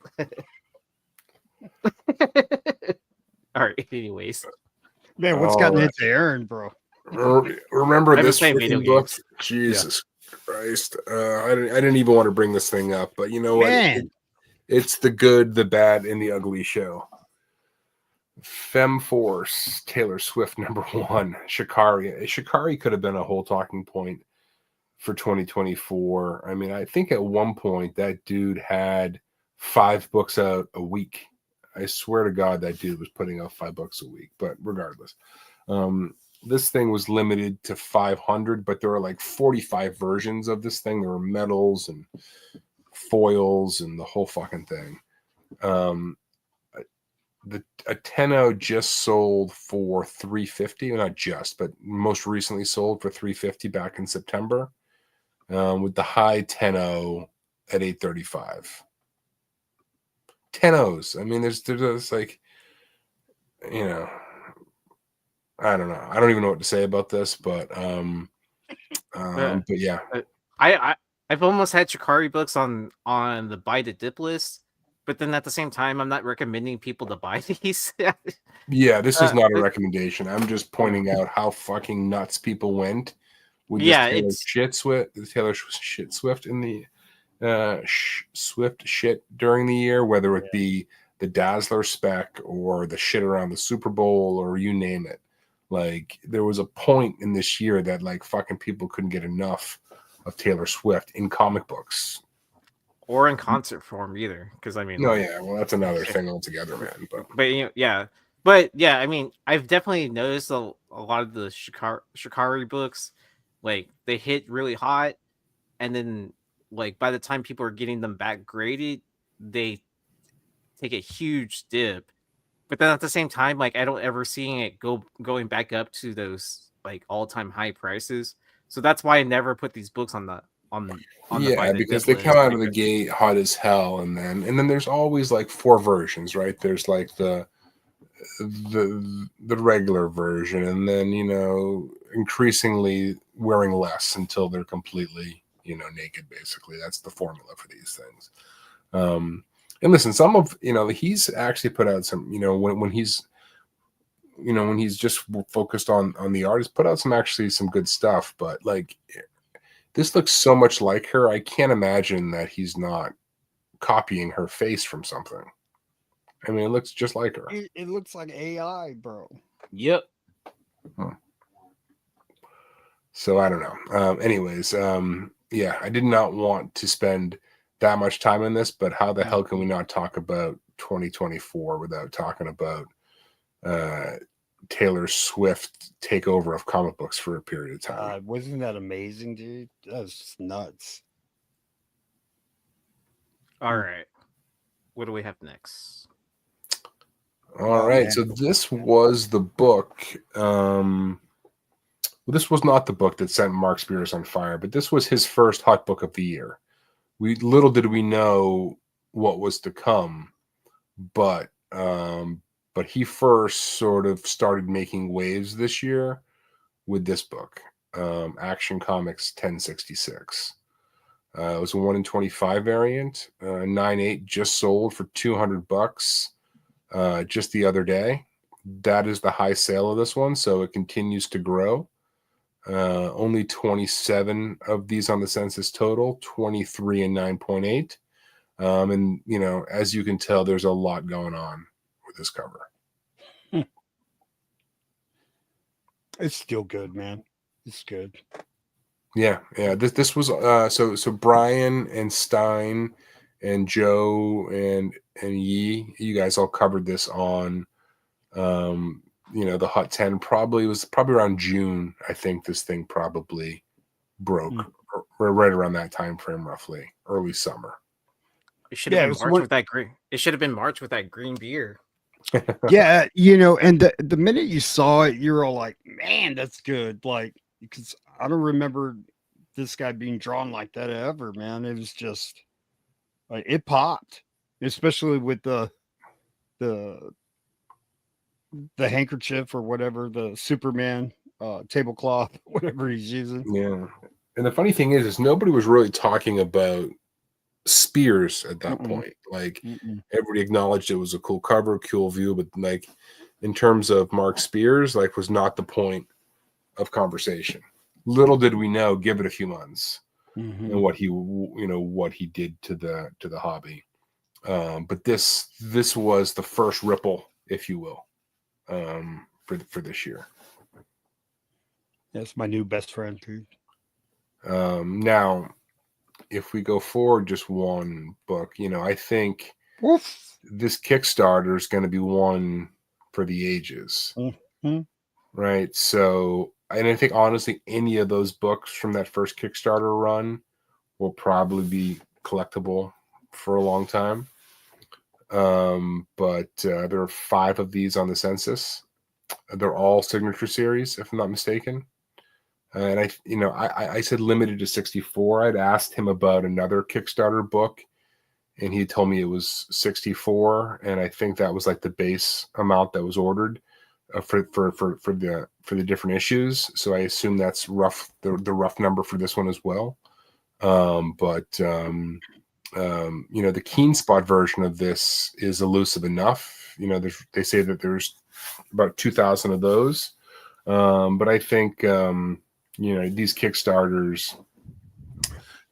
All right. Anyways, Man, what's All gotten right. into Aaron, bro? Remember I've been this playing video freaking book? games. Jesus Christ! I didn't even want to bring this thing up, but you know what? Man. It's the good, the bad, and the ugly show. Femme Force, Taylor Swift, #1, Shikari. Shikari could have been a whole talking point for 2024. I mean, I think at one point that dude had 5 books out a week. I swear to God, that dude was putting out 5 books a week. But regardless, this thing was limited to 500, but there were like 45 versions of this thing. There were metals and foils and the whole fucking thing. A 10-0 just sold for $350. Well, not just, but most recently sold for $350 back in September, with the high 10-0 at $835. 10-0s. I mean, there's like, you know, I don't know. I don't even know what to say about this, but yeah. I've almost had Shikari books on the buy to dip list, but then at the same time, I'm not recommending people to buy these. Yeah, this is not a recommendation. I'm just pointing out how fucking nuts people went with this Taylor Swift in the Swift shit during the year, whether it be the Dazzler spec or the shit around the Super Bowl or you name it. Like there was a point in this year that like fucking people couldn't get enough of Taylor Swift in comic books or in concert form either, because I mean, no, yeah, well, that's another thing altogether, man. But you know, yeah, I mean, I've definitely noticed a lot of the Shikari books, like they hit really hot, and then like by the time people are getting them back graded, they take a huge dip. But then at the same time, like I don't ever seeing it going back up to those like all-time high prices. So that's why I never put these books on the yeah, because they come out of the gate hot as hell, and then there's always like 4 versions, right? There's like the regular version, and then you know increasingly wearing less until they're completely naked. Basically, that's the formula for these things. And listen, some of he's actually put out some when he's just focused on the artist, put out some good stuff, but like this looks so much like her. I can't imagine that he's not copying her face from something. I mean, it looks just like her. It looks like AI, bro. Yep. So I don't know. Anyways, yeah, I did not want to spend that much time on this, but how the hell can we not talk about 2024 without talking about Taylor Swift takeover of comic books for a period of time? Wasn't that amazing, dude? That was just nuts. All right. What do we have next? All right. So this was the book. Well, this was not the book that set Mark Spears on fire, but this was his first hot book of the year. Little did we know what was to come, but he first sort of started making waves this year with this book, Action Comics 1066. It was a 1 in 25 variant. 9/8 just sold for $200 just the other day. That is the high sale of this one, so it continues to grow. Only 27 of these on the census total, 23 and 9.8. And, you know, as you can tell, there's a lot going on with this cover. It's still good, man. It's good. Yeah. This was so Brian and Stein and Joe and Yee, you guys all covered this on you know, the Hot 10 probably around June. I think this thing probably broke or right around that time frame, roughly early summer. It should have been March with that green. It should have been March with that green beer. Yeah, you know, and the minute you saw it, you're all like, man, that's good. Like, because I don't remember this guy being drawn like that ever, man. It was just like it popped, especially with the handkerchief or whatever, the Superman tablecloth, whatever he's using. Yeah. And the funny thing is nobody was really talking about Spears at that point. Like everybody acknowledged it was a cool cover, cool view, but like in terms of Mark Spears, like was not the point of conversation. Little did we know, give it a few months and what he did to the hobby. But this was the first ripple, if you will, for this year. That's my new best friend too. Now, if we go forward just one book, you know, I think this Kickstarter is going to be one for the ages, right? So, and I think honestly, any of those books from that first Kickstarter run will probably be collectible for a long time. But there are 5 of these on the census. They're all signature series, if I'm not mistaken. And I said limited to 64. I'd asked him about another Kickstarter book, and he told me it was 64. And I think that was like the base amount that was ordered for the different issues. So I assume that's rough, the rough number for this one as well. But you know, the Keen Spot version of this is elusive enough. You know, they say that there's about 2,000 of those. But I think you know, these Kickstarters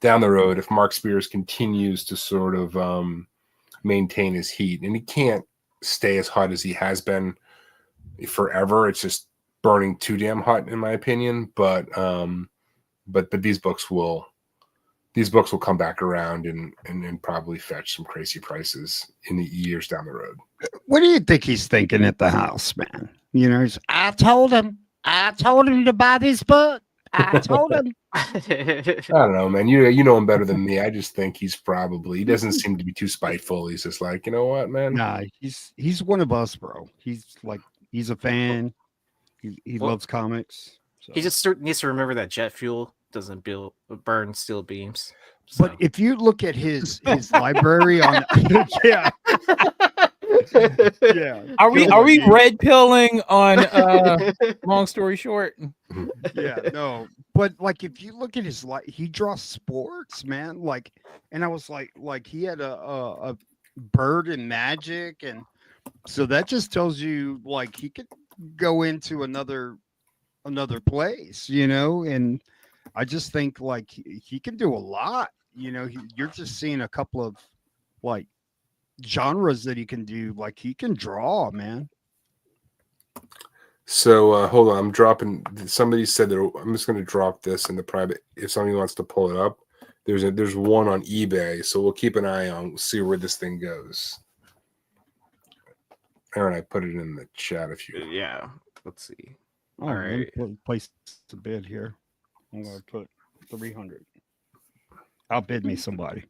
down the road, if Mark Spears continues to sort of maintain his heat, and he can't stay as hot as he has been forever, it's just burning too damn hot in my opinion. But these books will come back around and probably fetch some crazy prices in the years down the road. What do you think he's thinking at the house, man? You know, I told him to buy this book. I told him. I don't know, man. You know him better than me. I just think he doesn't seem to be too spiteful. He's just like, you know what, man? Nah, he's one of us, bro. He's a fan. He loves comics. So. He just needs to remember that jet fuel doesn't burn steel beams. So. But if you look at his library on yeah. Yeah. Are we red pilling on long story short? Yeah, no. But like if you look at his he draws sports, man. Like, and I was like he had a bird and magic, and so that just tells you like he could go into another place, you know. And I just think like he can do a lot, you know. You're just seeing a couple of like genres that he can do. Like he can draw, man. So hold on, I'm dropping. Somebody said that I'm just going to drop this in the private. If somebody wants to pull it up, there's one on eBay, so we'll keep an eye on. We'll see where this thing goes. Aaron, I put it in the chat if you. Yeah, let's see. All right, place the bid here. I'm going to put 300. Outbid me somebody.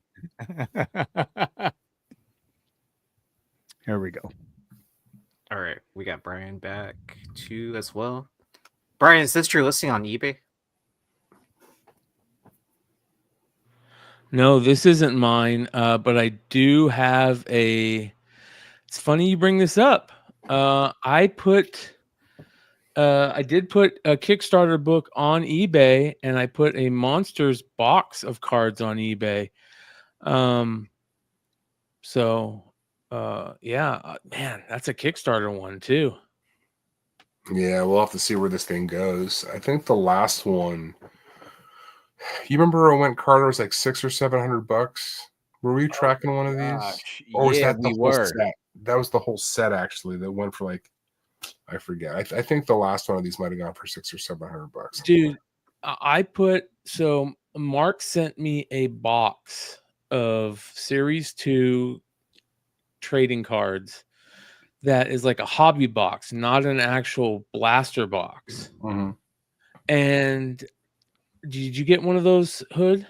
Here we go. All right, we got Brian back too as well. Brian, is this your listing on eBay? No, this isn't mine, but I do have a... It's funny you bring this up. I put I did put a Kickstarter book on eBay, and I put a Monsters box of cards on eBay. Man, that's a Kickstarter one too. Yeah, we'll have to see where this thing goes. I think the last one. You remember when Carter was like $600 or $700? Were we tracking one of these? Or was Yeah, that we the whole were. set? That was the whole set actually. That went for like, I forget. I think the last one of these might have gone for $600 or $700. Dude, so Mark sent me a box of Series 2 trading cards that is like a hobby box, not an actual blaster box. Mm-hmm. And did you get one of those, Hood?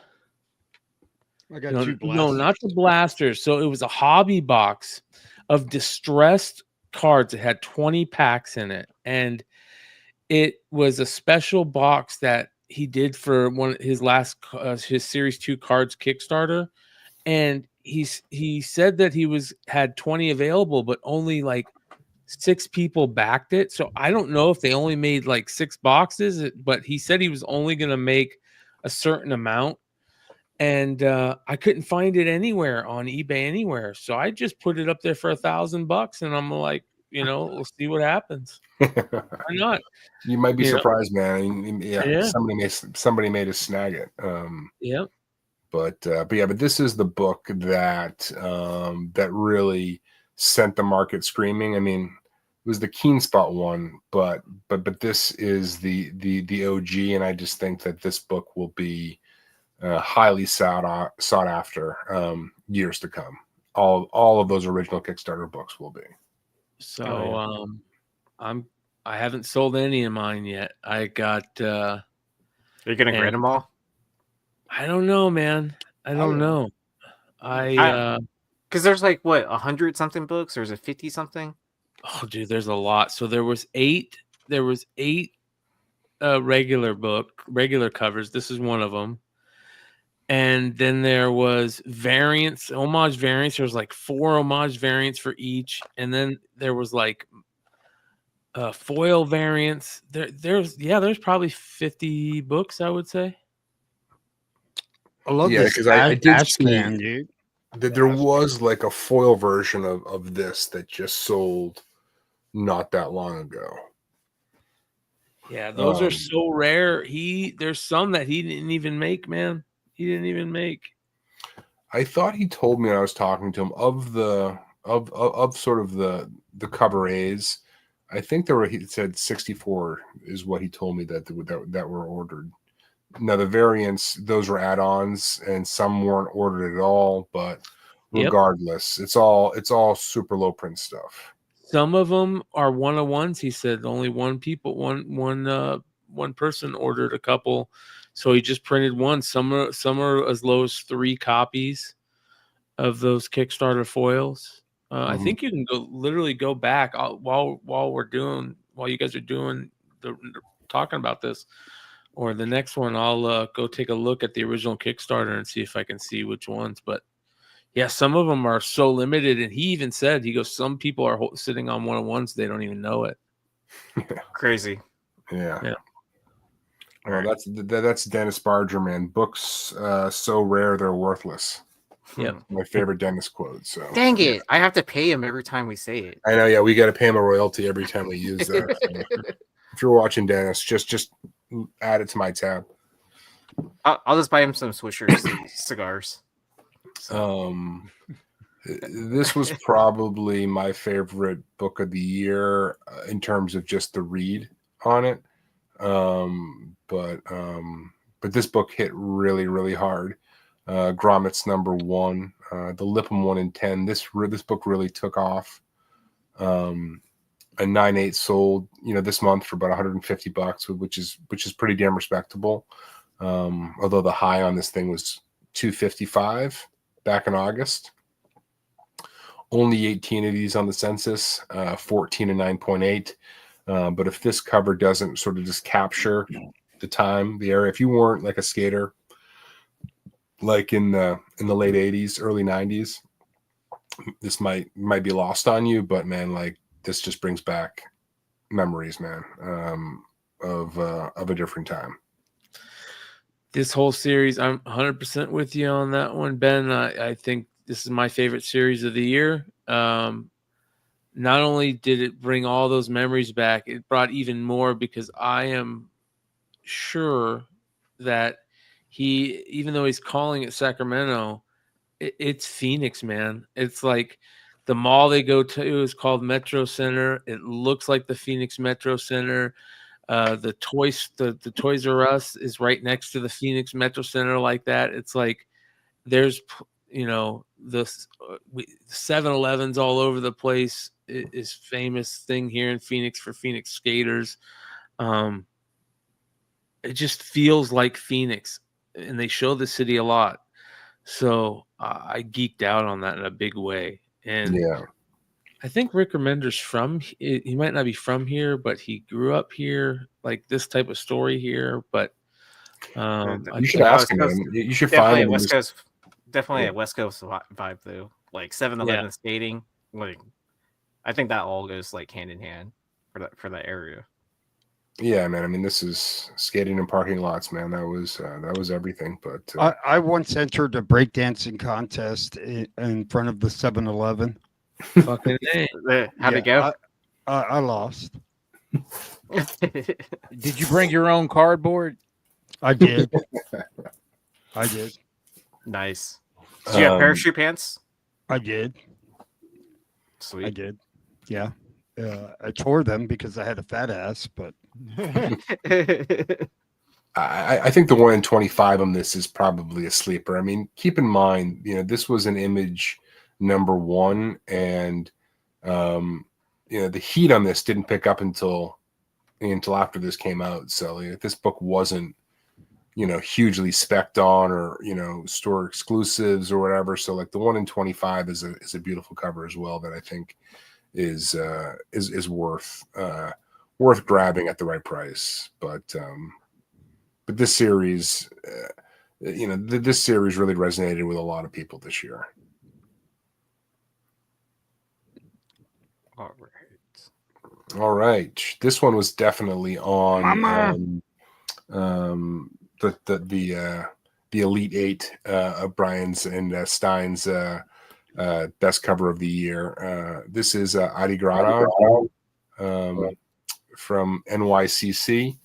I got No, 2 blasters. no, not the blasters. So it was a hobby box of distressed cards. It had 20 packs in it, and it was a special box that he did for his last his Series 2 cards Kickstarter. And he said that he had 20 available, but only like 6 people backed it. So I don't know if they only made like 6 boxes, but he said he was only going to make a certain amount. And I couldn't find it anywhere on eBay anywhere. So I just put it up there for $1,000, and I'm like, we'll see what happens. Why not? You might be You know? surprised, man. Yeah. Somebody made us snag it. Yeah. But this is the book that that really sent the market screaming. I mean, it was the Keen Spot one, but this is the OG, and I just think that this book will be highly sought after years to come. All of those original Kickstarter books will be. So I haven't sold any of mine yet. I got. Are you gonna grade them all? I don't know, man. I don't know. Because there's like what 100 something books, or is it 50 something? Oh, dude, there's a lot. So there was 8. There was 8 regular covers. This is one of them. And then there was homage variants. There was like 4 homage variants for each. And then there was like foil variants. There's probably 50 books, I would say. I love Yeah, this. because I did see dude. that there was like a foil version of this that just sold not that long ago. Yeah, those are so rare. There's some that he didn't even make, man. He didn't even make. I thought he told me when I was talking to him of sort of the cover A's. I think he said 64 is what he told me that were ordered. Now the variants, those were add-ons, and some weren't ordered at all. But regardless, it's all super low print stuff. Some of them are one-of-ones. He said only one person ordered a couple, so he just printed one. Some are as low as 3 copies of those Kickstarter foils. I think you can literally go back while you guys are doing talking about this, or the next one. I'll go take a look at the original Kickstarter and see if I can see which ones. But yeah, some of them are so limited, and he even said, some people are sitting on one-of-ones, they don't even know it. Crazy. Yeah. Well, that's Dennis Barger, man. Books so rare they're worthless. Yeah, my favorite Dennis quote. So dang it, I have to pay him every time we say it. I know. Yeah, we got to pay him a royalty every time we use that. So if you're watching Dennis, just add it to my tab. I'll just buy him some Swisher cigars. This was probably my favorite book of the year in terms of just the read on it. But this book hit really, really hard. Grommets #1, the Lipham 1 in 10. This book really took off. A 9/8 sold, this month for about $150, which is pretty damn respectable. Although the high on this thing was $255 back in August. Only 18 of these on the census, 14 and 9.8. But if this cover doesn't sort of just capture the time, the area, if you weren't like a skater, like in the late 80s, early 90s, this might be lost on you. But man, like this just brings back memories, man, of a different time. This whole series, I'm 100% with you on that one, Ben. I think this is my favorite series of the year. Not only did it bring all those memories back, it brought even more, because I am sure that even though he's calling it Sacramento, it's Phoenix, man. It's like the mall they go to is called Metro Center. It looks like the Phoenix Metro Center. The Toys R Us is right next to the Phoenix Metro Center, like that. It's like there's, the 7-Elevens all over the place. It is famous thing here in Phoenix for Phoenix skaters. It just feels like Phoenix, and they show the city a lot. So I geeked out on that in a big way. And Yeah. I think Rick Remender's he might not be from here, but he grew up here, like this type of story here. But You should ask him. Man. You should find him. Definitely a West Coast vibe though. Like 7-Eleven skating. Like I think that all goes like hand in hand for that area. Yeah, man. I mean, this is skating in parking lots, man. That was everything. But I once entered a breakdancing contest in front of the 7-Eleven. Fucking how'd it go? I lost. Did you bring your own cardboard? I did. I did. Nice. Did you have parachute pants? I did. Sweet. I did. Yeah. I tore them because I had a fat ass, but I think the 1 in 25 on this is probably a sleeper. I mean, keep in mind, this was an Image #1, and the heat on this didn't pick up until after this came out. So this book wasn't hugely spec'd on, or store exclusives or whatever. So like the 1 in 25 is a beautiful cover as well, that I think is worth grabbing at the right price. But this series, this series really resonated with a lot of people this year. All right. This one was definitely on the Elite 8 of Brian's and Stein's best cover of the year. This is Artgerm from NYCC,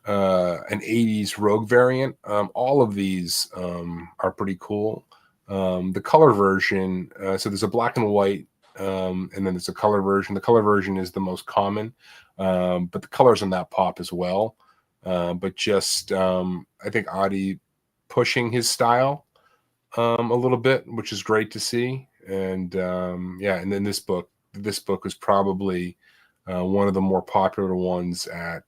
an 80s Rogue variant. All of these are pretty cool. The color version, so there's a black and white, and then there's a color version. The color version is the most common, but the colors on that pop as well. But just I think Adi pushing his style a little bit, which is great to see. And and then this book was probably one of the more popular ones at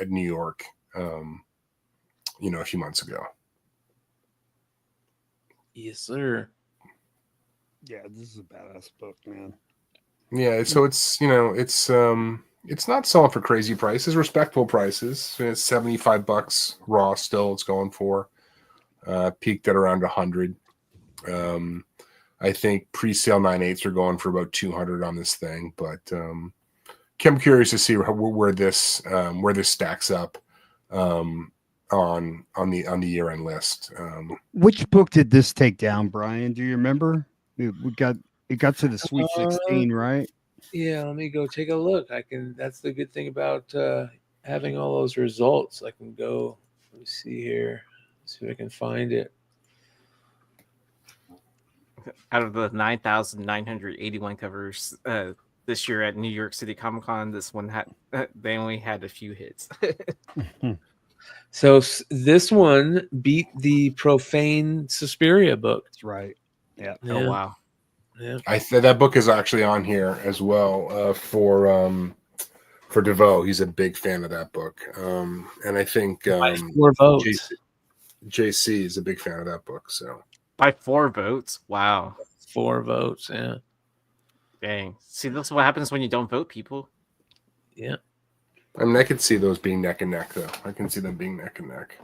New York, a few months ago. Yes, sir. Yeah, this is a badass book, man. Yeah, so it's not selling for crazy prices, respectable prices. It's $75 raw still. It's going for peaked at around 100. I think pre-sale 9/8 are going for about 200 on this thing, but I'm curious to see where this stacks up on the year-end list. Which book did this take down, Brian? Do you remember? It got to the Sweet 16, right? Yeah, let me go take a look. That's the good thing about having all those results. I can go, let me see here, see if I can find it. Out of the 9,981 covers this year at New York City Comic Con, this one they only had a few hits. So this one beat the Profane Suspiria book. That's right. Yeah. Oh wow. Yeah. That book is actually on here as well for DeVoe. He's a big fan of that book, and I think 4 votes. JC is a big fan of that book. So by 4 votes, wow. 4 votes, yeah. Dang. See, that's what happens when you don't vote, people. Yeah. I mean, I could see those being neck and neck, though. I can see them being neck and neck.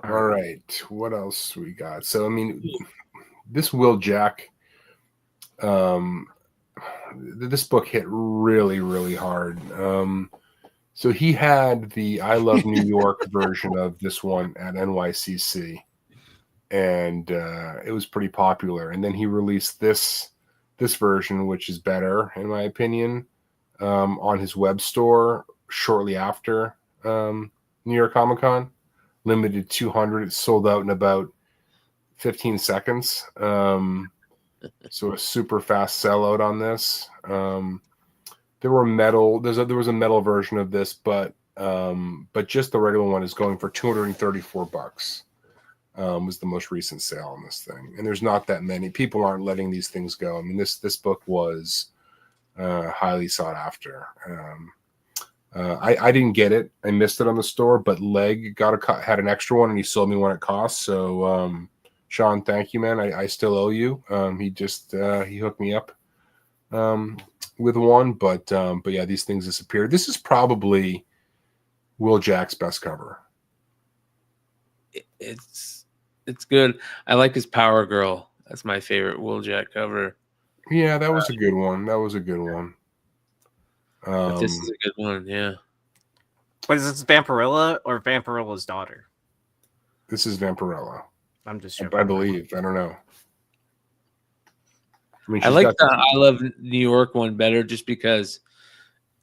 All right. What else we got? So, I mean, this Wojack this book hit really, really hard. So he had the I Love New York version of this one at NYCC, and it was pretty popular. And then he released this version, which is better in my opinion, on his web store shortly after New York Comic Con. Limited 200. It sold out in about 15 seconds. So a super fast sellout on this. There were metal. There was a metal version of this, but just the regular one is going for $234. Was the most recent sale on this thing, and there's not that many people aren't letting these things go. I mean, this book was highly sought after. I didn't get it. I missed it on the store, but Leg had an extra one, and he sold me one at cost. So, Sean, thank you, man. I still owe you. He hooked me up with one, but yeah, these things disappeared. This is probably Wojack's best cover. It's good. I like his Power Girl. That's my favorite Wojack cover. Yeah, that was a good one. But this is a good one, yeah. But is this Vampirella or Vampirilla's daughter? This is Vampirella. I'm just I believe. I don't know. I mean, I like the I Love New York one better just because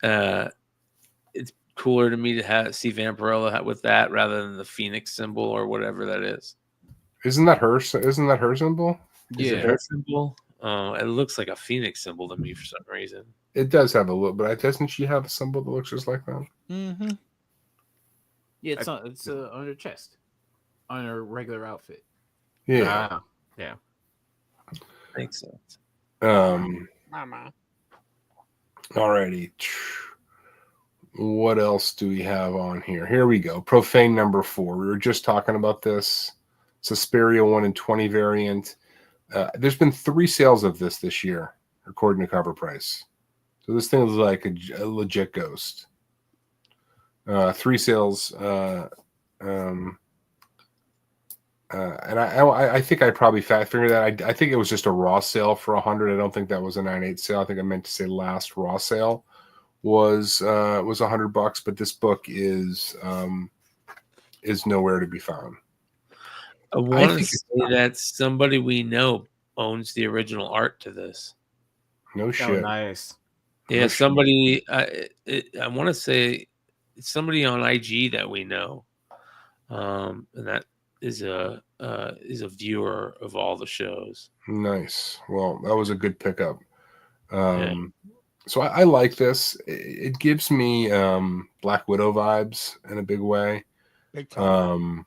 it's cooler to me to see Vampirella with that rather than the Phoenix symbol or whatever that is. Isn't that her symbol? Is it her symbol? It looks like a Phoenix symbol to me for some reason. It does have a little, but doesn't she have a symbol that looks just like that? Mm-hmm. Yeah, it's on her chest, on her regular outfit. Yeah, yeah, makes sense. Mama. Alrighty. What else do we have on here? Here we go. Profane number 4. We were just talking about this. Suspiria 1 and 20 variant. There's been 3 sales of this year, according to cover price. So this thing is like a legit ghost. 3 sales. And I think I probably figured that. I think it was just a raw sale for 100. I don't think that was a 9/8 sale. I think I meant to say last raw sale was $100. But this book is nowhere to be found. I want to say that somebody we know owns the original art to this. No shit. Oh, nice. Yeah, somebody. I want to say it's somebody on IG that we know, and that is a viewer of all the shows. Nice. Well, that was a good pickup. So I like this. It gives me Black Widow vibes in a big way. Big time.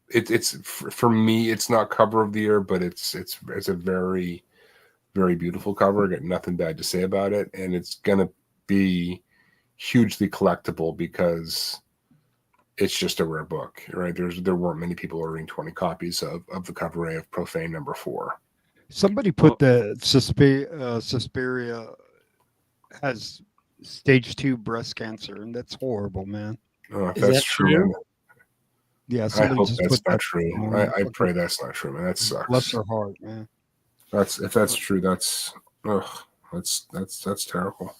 It's for me. It's not cover of the year, but it's a very, very beautiful cover. I got nothing bad to say about it, and it's gonna be hugely collectible because it's just a rare book, right? There weren't many people ordering 20 copies of the cover A of Profane number 4. Somebody put the Suspiria has stage 2 breast cancer, and that's horrible, man. If Is that's that true, true? man, Yeah, I hope just that's put not that true. on. I pray that's not true, man. That sucks. Bless her heart, man. If that's true, that's terrible.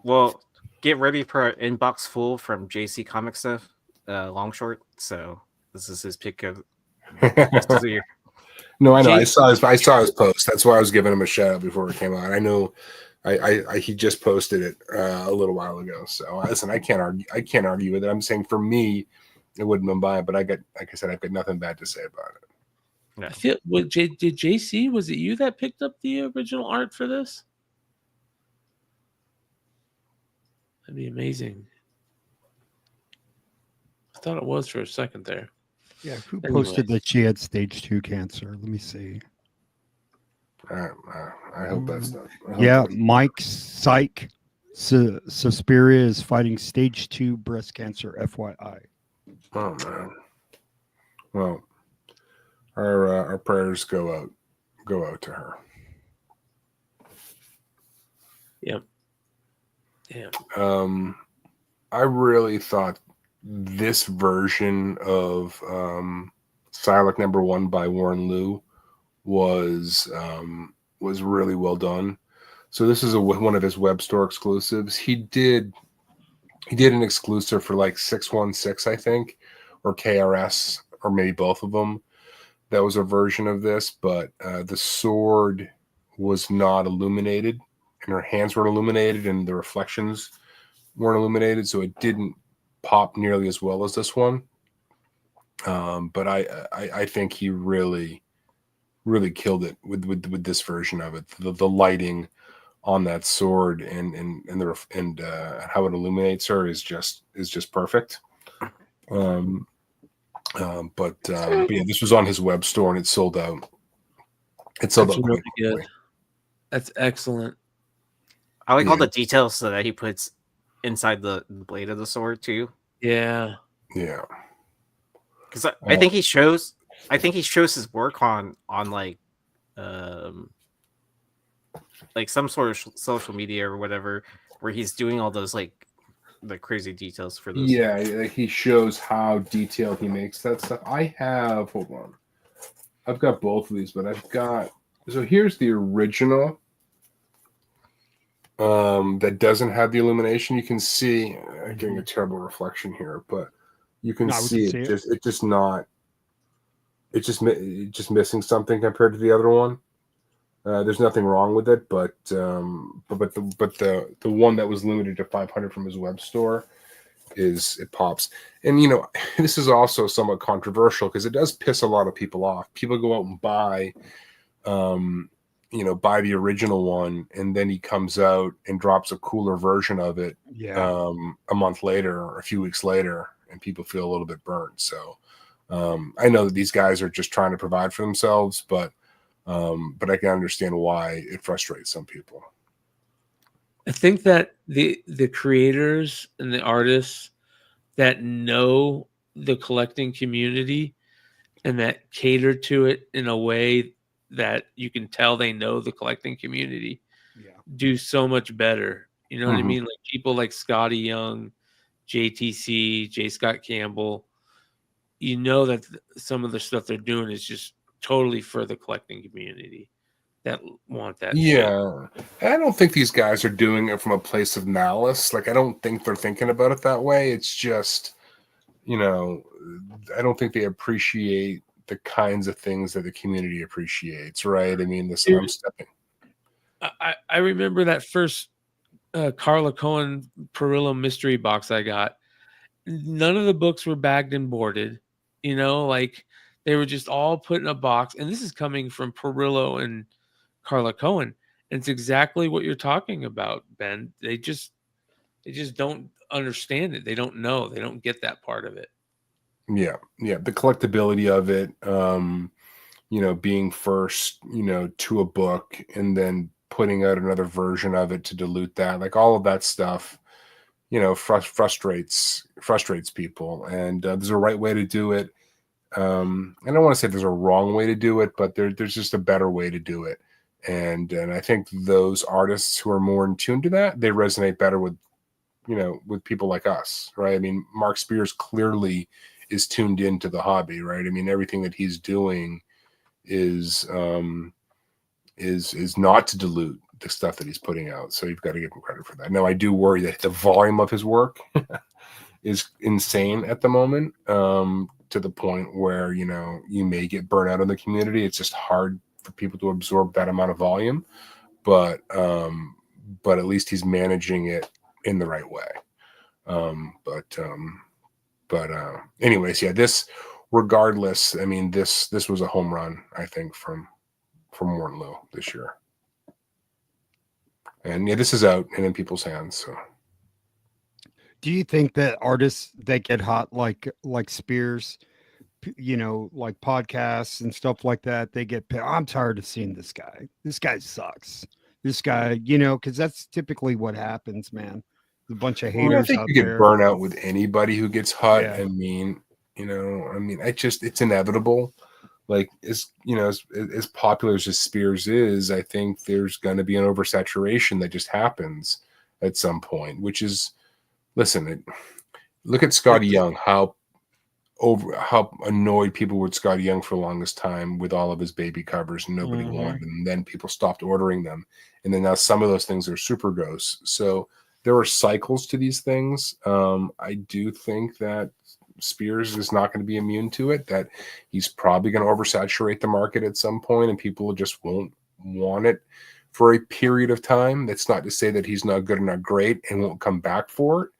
Well, get ready for an inbox full from JC Comic Stuff, long short. So this is his pick of the year. No, I know. I saw his post. That's why I was giving him a shout out before it came out. I know. He just posted it a little while ago. So listen, I can't argue with it. I'm saying for me, it wouldn't have been by it, but like I said, I've got nothing bad to say about it. No. I feel. Did JC? Was it you that picked up the original art for this? That'd be amazing. I thought it was for a second there. Yeah, who posted that she had stage 2 cancer? Let me see. I hope that's not. Mike Syke. Suspiria is fighting stage 2 breast cancer. FYI. Oh man. Well, our prayers go out to her. Yep. Yeah. I really thought this version of Psylocke number 1 by Warren Louw was was really well done. So this is one of his web store exclusives. He did an exclusive for like 616, I think, or KRS, or maybe both of them. That was a version of this, but the sword was not illuminated, and her hands weren't illuminated, and the reflections weren't illuminated, so it didn't pop nearly as well as this one. But I think he really killed it with this version of it. The lighting on that sword and how it illuminates her is just perfect. But yeah, this was on his web store and it sold out. That's really good. That's excellent. I like all the details that he puts inside the blade of the sword too. Yeah. Because I think he shows his work on like some sort of social media or whatever, where he's doing all those like the crazy details for those. Yeah, like he shows how detailed he makes that stuff. Hold on, I've got both of these, but so here's the original that doesn't have the illumination. You can see I'm getting a terrible reflection here, but you can see it's just missing something compared to the other one. There's nothing wrong with it, but the one that was limited to 500 from his web store it pops. And this is also somewhat controversial because it does piss a lot of people off. People go out and buy the original one, and then he comes out and drops a cooler version of it a month later or a few weeks later, and people feel a little bit burnt. So I know that these guys are just trying to provide for themselves, but I can understand why it frustrates some people. I think that the creators and the artists that know the collecting community and that cater to it in a way that you can tell they know the collecting community do so much better. You know what I mean? Like people like Skottie Young, JTC, J. Scott Campbell, that some of the stuff they're doing is just totally for the collecting community that want that. Yeah. Shit. I don't think these guys are doing it from a place of malice. Like, I don't think they're thinking about it that way. It's just, I don't think they appreciate the kinds of things that the community appreciates, right? I mean, this stepping. I remember that first Carla Cohen Perillo mystery box I got. None of the books were bagged and boarded, like they were just all put in a box. And this is coming from Perillo and Carla Cohen. And it's exactly what you're talking about, Ben. They just don't understand it. They don't know. They don't get that part of it. Yeah. The collectability of it, being first, to a book and then putting out another version of it to dilute that, like all of that stuff, frustrates people. And there's a right way to do it. I don't want to say there's a wrong way to do it, but there's just a better way to do it. And I think those artists who are more in tune to that, they resonate better with people like us, right? I mean, Mark Spears clearly is tuned into the hobby, right? I mean, everything that he's doing is not to dilute the stuff that he's putting out. So you've got to give him credit for that. Now, I do worry that the volume of his work is insane at the moment, to the point where, you may get burnt out in the community. It's just hard for people to absorb that amount of volume, but at least he's managing it in the right way. Anyways, yeah, this, regardless, I mean, this was a home run, I think, from Warren Louw this year. And yeah, this is out and in people's hands. So do you think that artists that get hot like Spears, like podcasts and stuff like that, they get, I'm tired of seeing this guy. This guy sucks. This guy, because that's typically what happens, man. A bunch of haters. I think out you get there. burnt out with anybody who gets hot. Yeah. I mean, it's inevitable. Like, as popular as Spears is, I think there's going to be an oversaturation that just happens at some point, which is, listen, look at Skottie Young, how over how annoyed people with Skottie Young for the longest time with all of his baby covers, and nobody Mm-hmm. wanted them. And then people stopped ordering them, and then now some of those things are super ghosts. So there are cycles to these things. I do think that Spears is not going to be immune to it, that he's probably going to oversaturate the market at some point, and people just won't want it for a period of time. That's not to say that he's not good or not great and won't come back for it,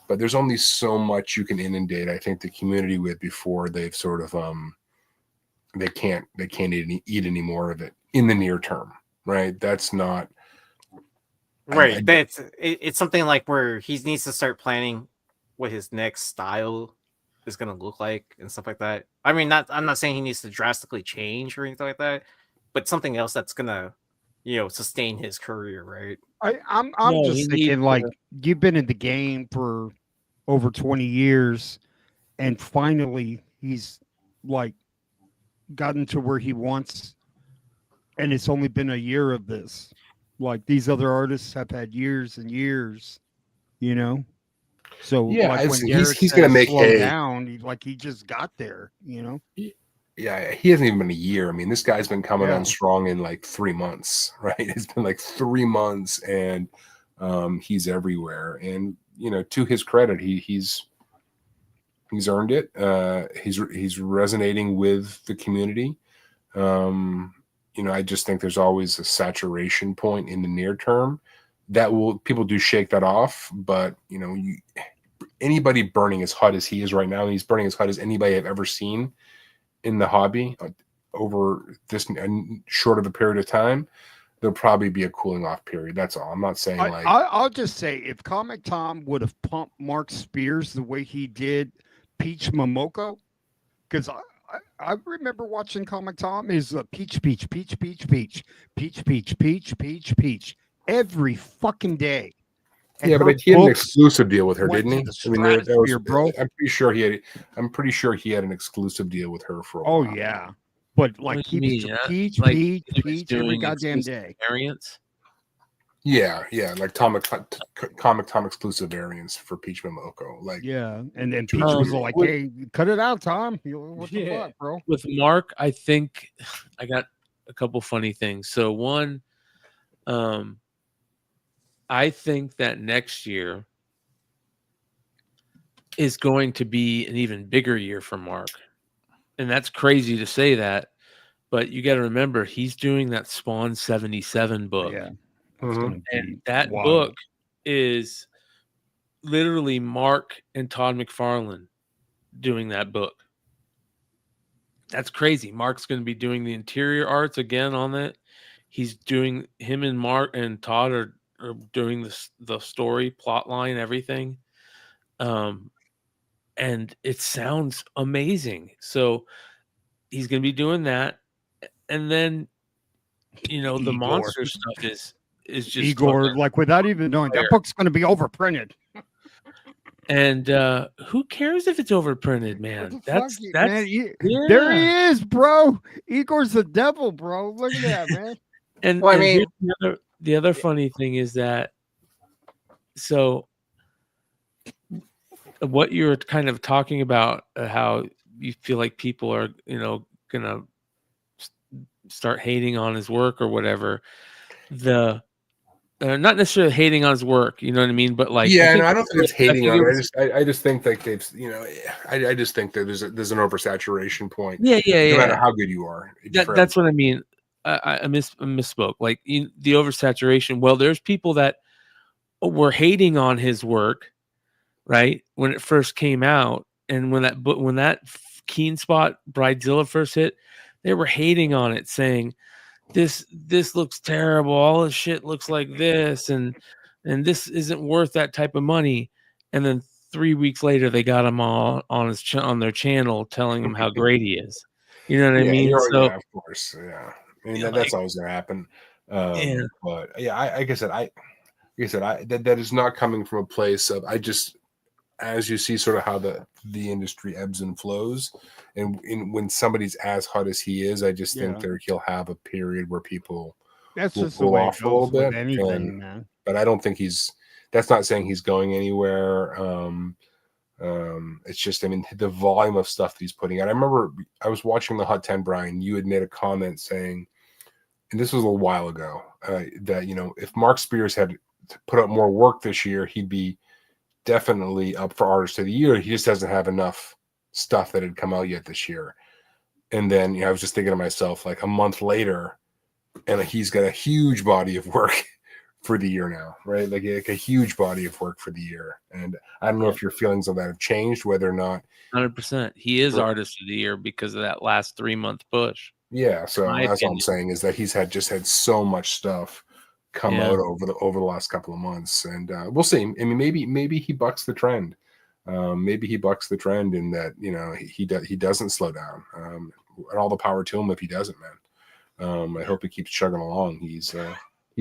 but there's only so much you can inundate, I think, the community with before they've sort of they can't eat any more of it in the near term, right? That's not right. It's something like where he needs to start planning what his next style is going to look like and stuff like that. I mean, I'm not saying he needs to drastically change or anything like that, but something else that's going to, sustain his career, right? I'm No, he just needs thinking, like, to- you've been in the game for over 20 years, and finally he's like gotten to where he wants, and it's only been a year of this. Like, these other artists have had years and years, So Yeah, like when he's Garrett gonna says make slow hay. down, he just got there, Yeah, he hasn't even been a year. I mean, this guy's been coming Yeah. on strong in like 3 months, right? It's been like 3 months, and he's everywhere. And to his credit, he's earned it. He's resonating with the community. I just think there's always a saturation point in the near term that people do shake that off, but anybody burning as hot as he is right now, and he's burning as hot as anybody I've ever seen in the hobby over this short of a period of time, there'll probably be a cooling off period. That's all. I'm not saying I'll just say, if Comic Tom would have pumped Mark Spears the way he did Peach Momoko, because I remember watching Comic Tom is peach every fucking day. And yeah, her but he had an books exclusive deal with her, went didn't to he? the I mean, stratosphere, bro. I'm pretty sure he had an exclusive deal with her for a Oh while. yeah, but What like do you he was mean, peach like, he was every doing goddamn exclusive day. variants. Yeah, like Comic Tom exclusive variants for Peach Momoko. Like, Yeah, and then Peach Um, was like, "Hey, cut it out, Tom. What the Yeah. fuck, bro?" With Mark, I think I got a couple funny things. So one, I think that next year is going to be an even bigger year for Mark. And that's crazy to say that, but you got to remember he's doing that Spawn 77 book. Yeah, mhm. And that wild. book is literally Mark and Todd McFarlane doing that book. That's crazy. Mark's going to be doing the interior arts again on it. He's doing, him and Mark and Todd are doing the story, plot line, everything. And it sounds amazing. So he's going to be doing that. And then, the Igor. monster stuff is just Igor, fucking like without even knowing, fire. that book's going to be overprinted. And who cares if it's overprinted, man? That's man. yeah. There he is, bro. Igor's the devil, bro. Look at that, man. And, Well, I and mean- here's the other funny thing is that, so what you're kind of talking about, how you feel like people are, gonna start hating on his work or whatever. Not necessarily hating on his work, you know what I mean? But like, Yeah, I I don't think it's hating on it. it. I just think like they've, I just think that there's an oversaturation point. Yeah, No matter how good you are. That's what I mean. I misspoke. Like the oversaturation. Well, there's people that were hating on his work, right, when it first came out, and when that Keen Spot Bridezilla first hit, they were hating on it, saying this looks terrible. All this shit looks like this, and this isn't worth that type of money. And then 3 weeks later, they got him all on their channel, telling him how great he is. You know what I mean? So, yeah, of course, yeah. I mean, Yeah, that's always going to happen. Yeah. But yeah, like I said, that is not coming from a place of, as you see sort of how the industry ebbs and flows, and when somebody's as hot as he is, I just think he'll have a period where people That's will just the cool way it off a little goes with bit. anything, man. But I don't think that's not saying he's going anywhere. It's just, I mean, the volume of stuff that he's putting out. I remember I was watching the Hot 10, Brian. You had made a comment saying, and this was a little while ago, that, you know, if Mark Spears had put up more work this year, he'd be definitely up for Artist of the Year. He just doesn't have enough stuff that had come out yet this year. And then, you know, I was just thinking to myself, like a month later, and he's got a huge body of work for the year now, right? Like a huge body of work for the year. And I don't know if your feelings on that have changed, whether or not. 100%. He is Artist of the Year because of that last 3-month push. Yeah, so that's all I'm saying is that he's just had so much stuff come out over the last couple of months, and we'll see. I mean, maybe he bucks the trend. Maybe he bucks the trend in that, you know, he doesn't slow down. And all the power to him if he doesn't, man. I hope he keeps chugging along. He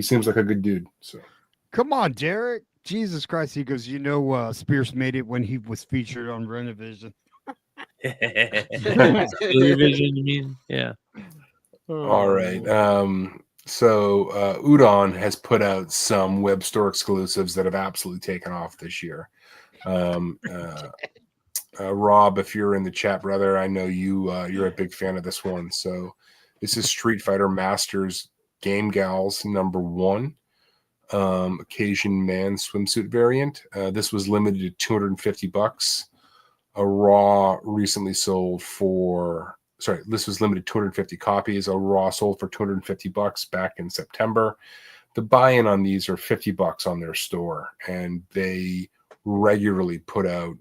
seems like a good dude. So come on, Derek. Jesus Christ. He goes, you know, Spears made it when he was featured on Renovision. Vision, you mean? Yeah. All right. So Udon has put out some web store exclusives that have absolutely taken off this year. Rob, if you're in the chat, brother, I know you're a big fan of this one. So this is Street Fighter Masters Game Gals #1, Occasion Man swimsuit variant. This was limited to $250. A Raw recently sold for, this was limited 250 copies. A Raw sold for $250 back in September. The buy-in on these are $50 on their store, and they regularly put out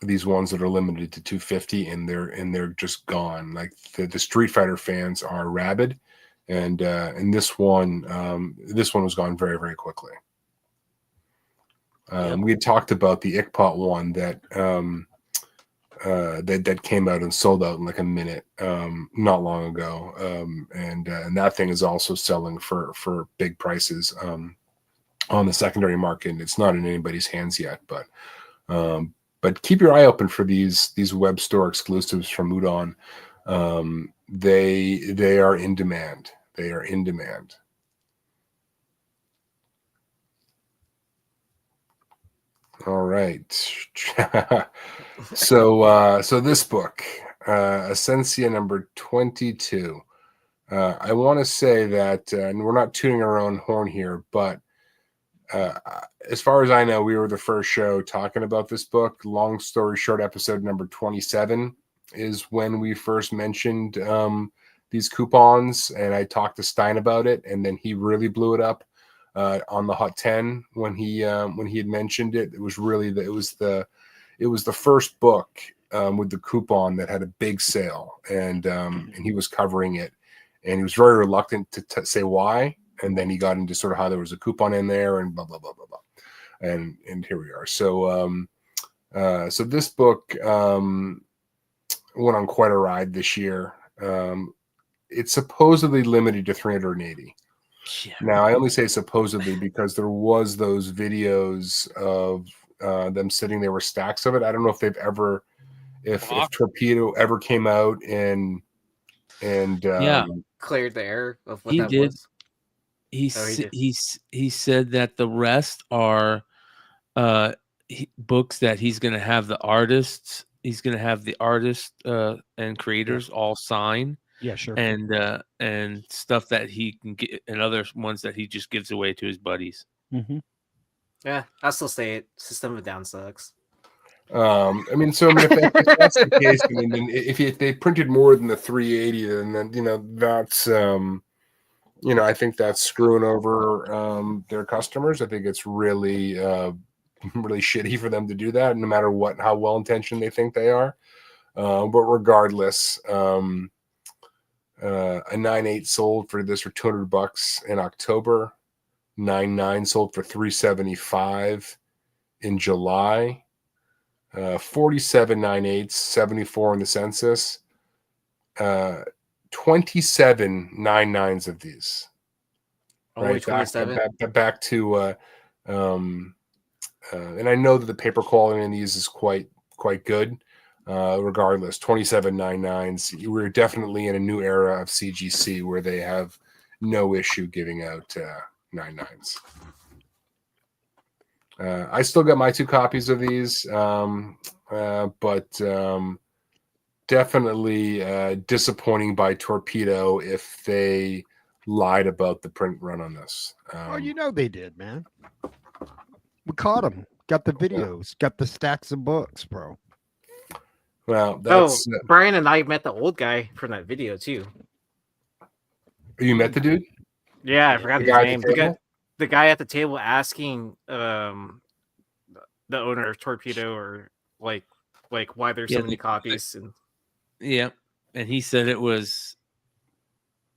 these ones that are limited to 250, and they're just gone. Like the Street Fighter fans are rabid, and this one was gone very, very quickly. We had talked about the Ickpot one that came out and sold out in like a minute not long ago, and that thing is also selling for big prices on the secondary market. It's not in anybody's hands yet, but keep your eye open for these web store exclusives from Udon. They are in demand. They are in demand. All right. So this book, Asencia #22. I want to say that, and we're not tooting our own horn here, but as far as I know, we were the first show talking about this book. Long story short, episode number 27 is when we first mentioned these coupons, and I talked to Stein about it, and then he really blew it up on the Hot 10 when he had mentioned it. It was the first book with the coupon that had a big sale, and he was covering it, and he was very reluctant to say why. And then he got into sort of how there was a coupon in there and blah blah blah blah blah, and here we are. So so this book went on quite a ride this year. It's supposedly limited to 380. Yeah. Now, I only say supposedly because there was those videos of them sitting there with stacks of it. I don't know if they've ever, if Torpedo ever came out and cleared the air of what that was. He said that the rest are books that he's going to have the artists. He's going to have the artists and creators all sign. Yeah, sure. And stuff that he can get, and other ones that he just gives away to his buddies. Mm-hmm. Yeah, I still say it. System of a Down sucks. I mean, if that's the case, I mean, if they printed more than the 380, then that's I think that's screwing over their customers. I think it's really really shitty for them to do that, no matter how well intentioned they think they are. But regardless, a 9.8 sold for this for $200 in October. 9.9 sold for $375 in July. 47 9.8s, 74 in the census. 27 9.9s of these. Only 27. Back to and I know that the paper quality in these is quite good. Regardless, 27 9.9s. We're definitely in a new era of CGC where they have no issue giving out 9.9s. I still got my 2 copies of these, but definitely disappointing by Torpedo if they lied about the print run on this. Oh, you know they did, man. We caught them. Got the videos. Got the stacks of books, bro. Well, that's Brian and I met the old guy from that video too. you met the dude? Yeah, I forgot The his guy at name. the table? The guy at the table asking the owner of Torpedo or like why there's so many copies and and he said it was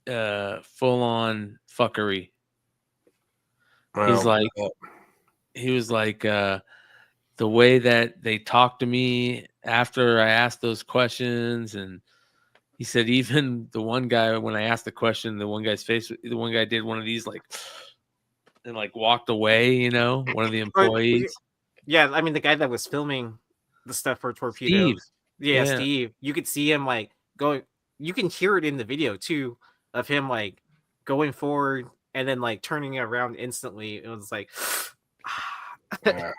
full on fuckery. Well, He was like the way that they talked to me after I asked those questions, and he said even the one guy, when I asked the question, the one guy's face, the one guy did one of these and walked away, you know, one of the employees. Yeah, I mean the guy that was filming the stuff for Torpedo. Steve. Yeah, Steve. You could see him going, you can hear it in the video too, of him going forward and then turning around instantly. It was like yeah,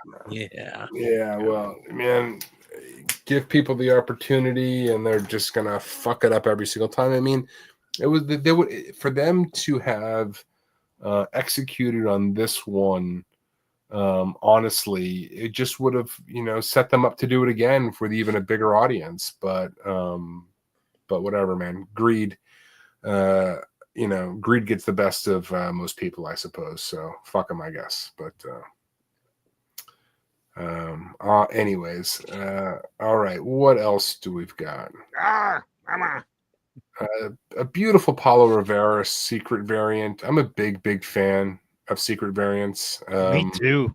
well, man, give people the opportunity and they're just gonna fuck it up every single time. I mean, it was they would, for them to have executed on this one, honestly, it just would have, set them up to do it again for even a bigger audience. But whatever, man. Greed greed gets the best of most people, I suppose. So fuck them, I guess. But anyways, all right, what else do we've got? Mama. A beautiful Paulo Rivera secret variant. I'm a big fan of secret variants. Me too.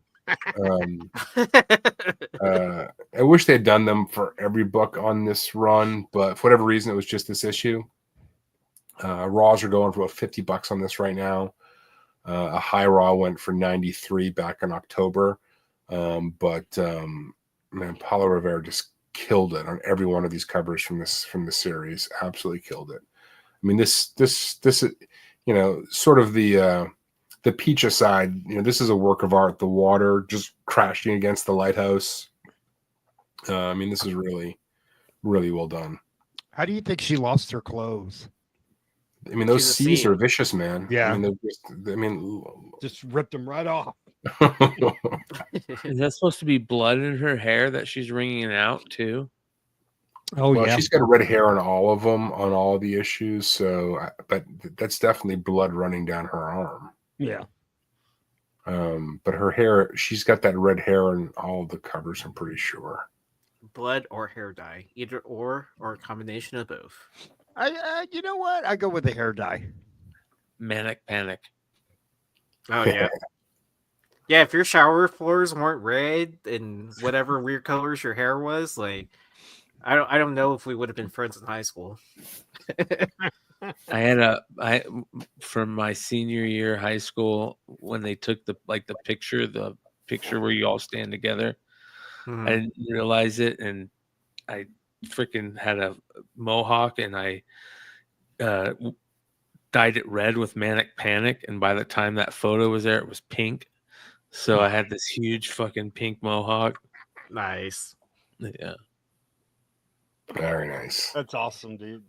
I wish they'd done them for every book on this run, but for whatever reason, it was just this issue. Raws are going for about $50 on this right now. A high raw went for $93 back in October. But man, Paulo Rivera just killed it on every one of these covers from the series. Absolutely killed it. I mean, this is, sort of the peach aside, this is a work of art. The water just crashing against the lighthouse. I mean, this is really, really well done. How do you think she lost her clothes? I mean, those seas are vicious, man. Yeah. I mean, just ripped them right off. Is that supposed to be blood in her hair that she's wringing out too? Oh, well, yeah. She's got red hair on all of them, on all of the issues. So, but that's definitely blood running down her arm. Yeah. But her hair, she's got that red hair on all the covers, I'm pretty sure. Blood or hair dye, either or a combination of both. You know what? I go with the hair dye. Manic panic. Oh yeah. Yeah, if your shower floors weren't red and whatever weird colors your hair was, I don't know if we would have been friends in high school. I from my senior year high school, when they took the picture where you all stand together, I didn't realize it, and I freaking had a mohawk, and I dyed it red with manic panic, and by the time that photo was there, it was pink. So I had this huge fucking pink mohawk. Nice. Yeah. Very nice. That's awesome, dude.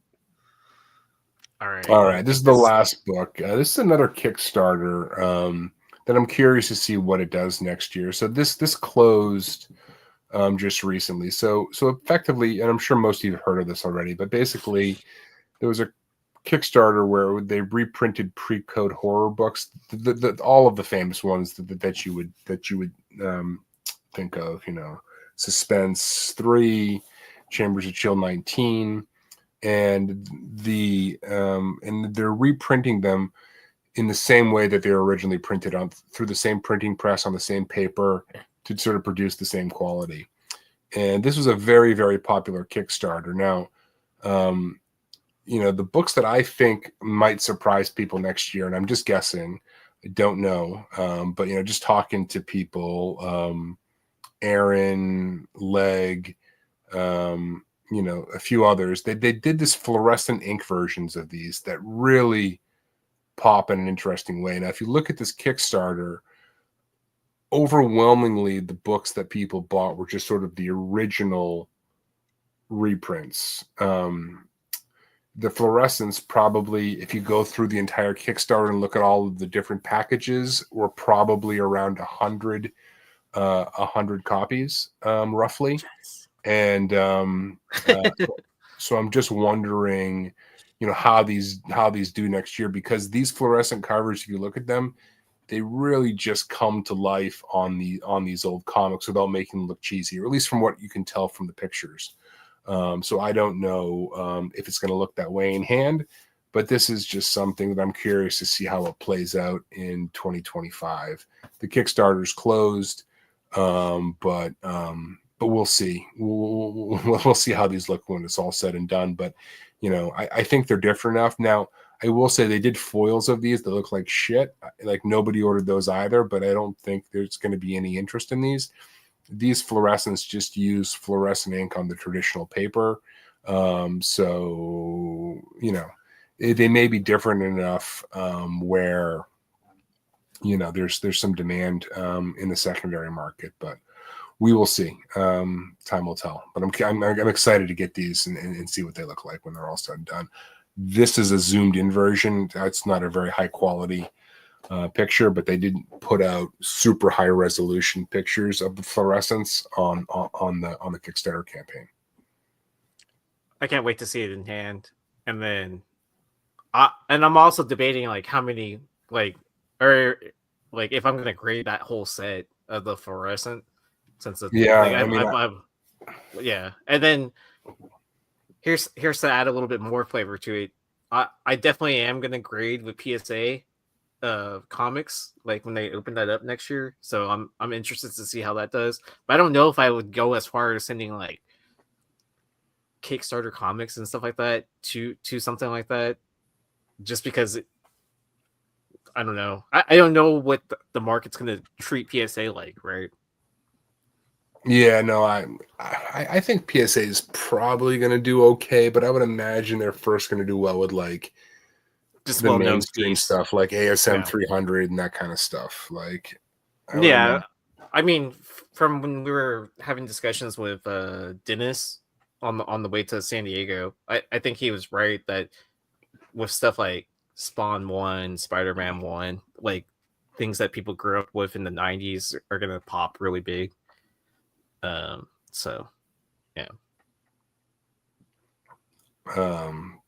All right. This is the last book. This is another Kickstarter that I'm curious to see what it does next year. So this closed just recently. So effectively, and I'm sure most of you have heard of this already, but basically there was a Kickstarter where they reprinted pre-code horror books, all of the famous ones that you would think of, Suspense 3, Chambers of Chill 19, and they're reprinting them in the same way that they were originally printed on, through the same printing press on the same paper to sort of produce the same quality. And this was a very, very popular Kickstarter. Now, the books that I think might surprise people next year, and I'm just guessing, I don't know, but just talking to people, Aaron, Leg, a few others, they did this fluorescent ink versions of these that really pop in an interesting way. Now, if you look at this Kickstarter, overwhelmingly the books that people bought were just sort of the original reprints. The fluorescents, probably, if you go through the entire Kickstarter and look at all of the different packages, were probably around 100 copies, roughly. And so I'm just wondering, how these do next year, because these fluorescent covers, if you look at them, they really just come to life on these old comics without making them look cheesy, or at least from what you can tell from the pictures. So I don't know if it's going to look that way in hand, but this is just something that I'm curious to see how it plays out in 2025. The Kickstarter's closed, but we'll see. We'll see how these look when it's all said and done. But I think they're different enough. Now, I will say they did foils of these that look like shit. Like, nobody ordered those either, but I don't think there's going to be any interest in these. These fluorescents just use fluorescent ink on the traditional paper. So, they may be different enough where, there's some demand in the secondary market, but we will see. Time will tell. But I'm excited to get these and see what they look like when they're all said and done. This is a zoomed in version. It's not a very high quality picture, but they didn't put out super high resolution pictures of the fluorescents on the Kickstarter campaign. I can't wait to see it in hand. And then I'm also debating like how many if I'm gonna grade that whole set of the fluorescent, since it's yeah. And then here's to add a little bit more flavor to it. I definitely am gonna grade with PSA comics, like when they open that up next year. So I'm interested to see how that does. But I don't know if I would go as far as sending like Kickstarter comics and stuff like that to something like that, just because I don't know. I don't know what the market's gonna treat PSA like, right? Yeah, no, I think PSA is probably going to do okay, but I would imagine they're first going to do well with like just the mainstream stuff, like ASM 300 and that kind of stuff. Like, I mean, from when we were having discussions with Dennis on the way to San Diego, I think he was right that with stuff like Spawn 1, Spider-Man 1, like things that people grew up with in the 90s are going to pop really big. So yeah.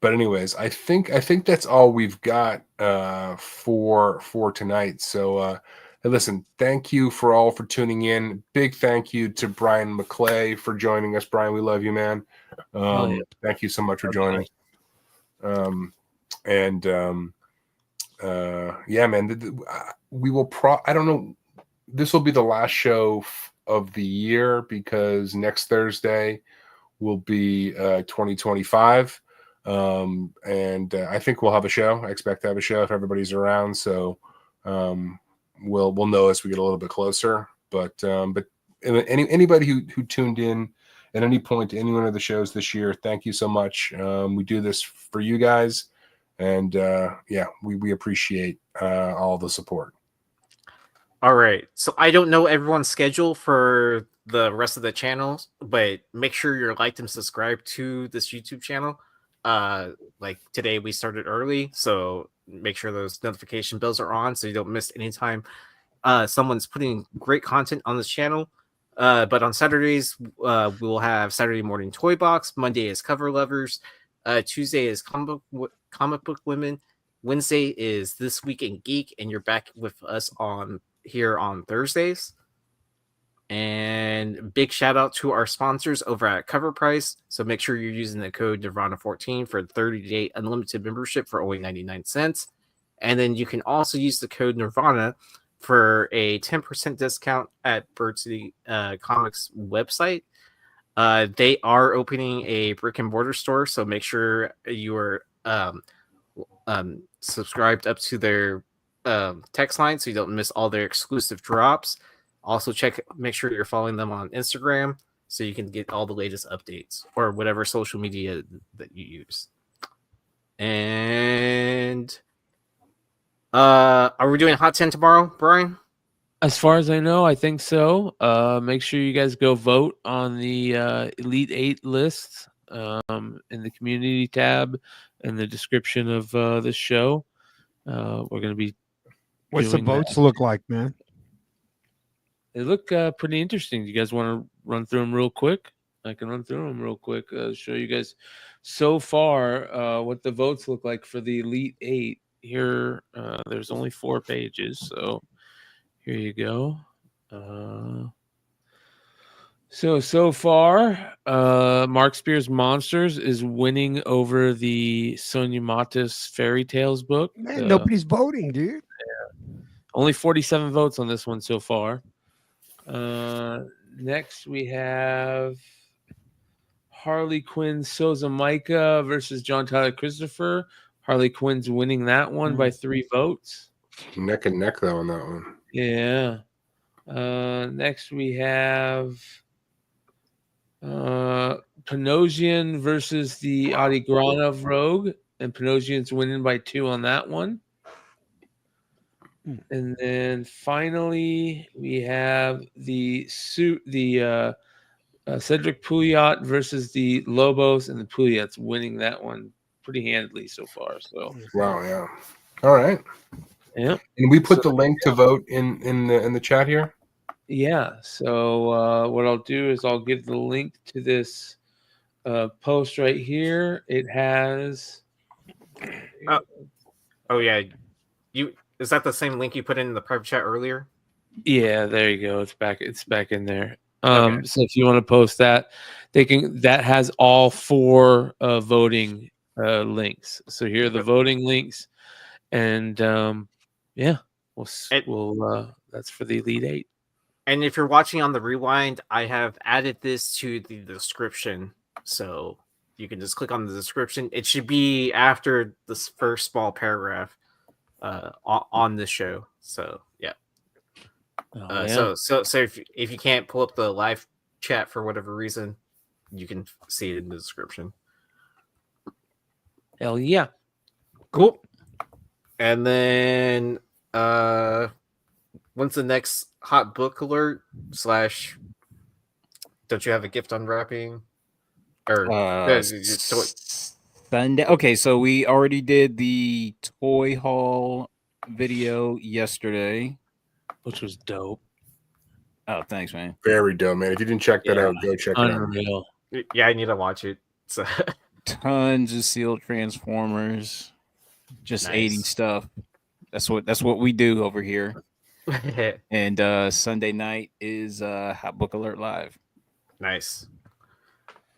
But anyways, I think that's all we've got for tonight. So hey, listen, thank you for tuning in. Big thank you to Brian McClay for joining us. Brian, we love you, man. Thank you so much for joining. Yeah, man, we will I don't know, this will be the last show of the year, because next Thursday will be 2025, and I think we'll have a show. I expect to have a show if everybody's around, so we'll know as we get a little bit closer. But anybody who tuned in at any point to any one of the shows this year, thank you so much. We do this for you guys, and yeah, we appreciate all the support. All right. So I don't know everyone's schedule for the rest of the channels, but make sure you're liked and subscribed to this YouTube channel. Like today we started early, so make sure those notification bells are on so you don't miss any time someone's putting great content on this channel. But on Saturdays, we'll have Saturday morning toy box. Monday is cover lovers. Tuesday is comic book women. Wednesday is This Week in Geek, and you're back with us here on Thursdays. And big shout out to our sponsors over at Cover Price. So make sure you're using the code Nerdvana14 for 30-day unlimited membership for only 99 cents. And then you can also use the code Nerdvana for a 10% discount at Bird City Comics website. They are opening a brick and mortar store, so make sure you are subscribed up to their text line so you don't miss all their exclusive drops. Also make sure you're following them on Instagram so you can get all the latest updates, or whatever social media that you use. And are we doing Hot 10 tomorrow, Brian? As far as I know, I think so. Make sure you guys go vote on the Elite 8 list in the community tab in the description of this show. We're going to be What's the doing votes that. look like, man? They look pretty interesting. Do you guys want to run through them real quick? I can run through them real quick. Show you guys so far what the votes look like for the Elite 8. Here, there's only 4 pages, so here you go. So far, Mark Spears Monsters is winning over the Sonia Matis Fairy Tales book. Man, nobody's voting, dude. Only 47 votes on this one so far. Next, we have Harley Quinn Souza Micah versus John Tyler Christopher. Harley Quinn's winning that one by 3 votes. Neck and neck, though, on that one. Yeah. Next, we have Panosian versus the Artgerm Rogue. And Panosian's winning by 2 on that one. And then finally, we have the Cedric Pouliot versus the Lobos, and the Pouliots winning that one pretty handily so far. So Wow, yeah. All right. yeah. And we put the link to vote in the chat here. Yeah. So what I'll do is I'll give the link to this post right here. It has. Oh yeah, is that the same link you put in the private chat earlier? Yeah, there you go. It's back in there. Okay. So if you want to post that, that has all 4 voting links. So here are the voting links, and yeah, we'll that's for the Elite 8. And if you're watching on the rewind, I have added this to the description, so you can just click on the description. It should be after this first small paragraph on this show. So yeah. So if you can't pull up the live chat for whatever reason, you can see it in the description. Hell yeah. Cool. And then when's the next hot book alert / don't you have a gift unwrapping? Or Sunday. Okay, so we already did the toy haul video yesterday, which was dope. Oh, thanks, man. Very dope, man. If you didn't check that out, go check Unreal. it out. Yeah, I need to watch it. So tons of sealed Transformers, just 80 stuff. That's what we do over here. And Sunday night is Hot Book Alert Live. Nice.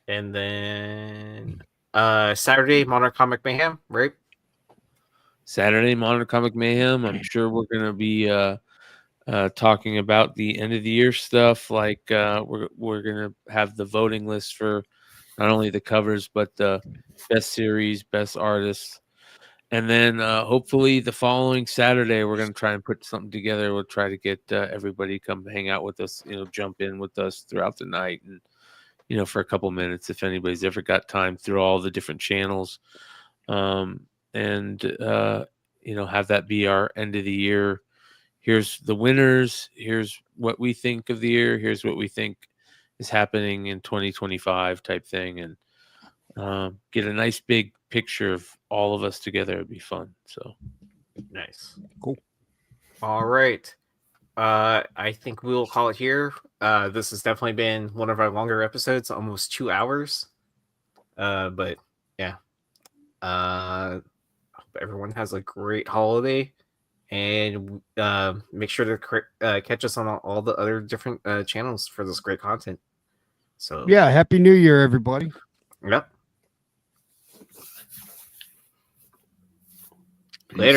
And then Saturday, Modern Comic Mayhem, right? Saturday, Modern Comic Mayhem. I'm sure we're gonna be talking about the end of the year stuff. Like we're gonna have the voting list for not only the covers but the best series, best artists, and then hopefully the following Saturday we're gonna try and put something together. We'll try to get everybody come hang out with us. Jump in with us throughout the night and for a couple minutes if anybody's ever got time through all the different channels, and have that be our end of the year. Here's the winners. Here's what we think of the year. Here's what we think is happening in 2025 type thing. And get a nice big picture of all of us together. It'd be fun. So nice. Cool. All right. I think we'll call it here. This has definitely been one of our longer episodes, almost 2 hours. But yeah. Hope everyone has a great holiday. And make sure to catch us on all the other different channels for this great content. So yeah, Happy New Year, everybody. Yep. Later.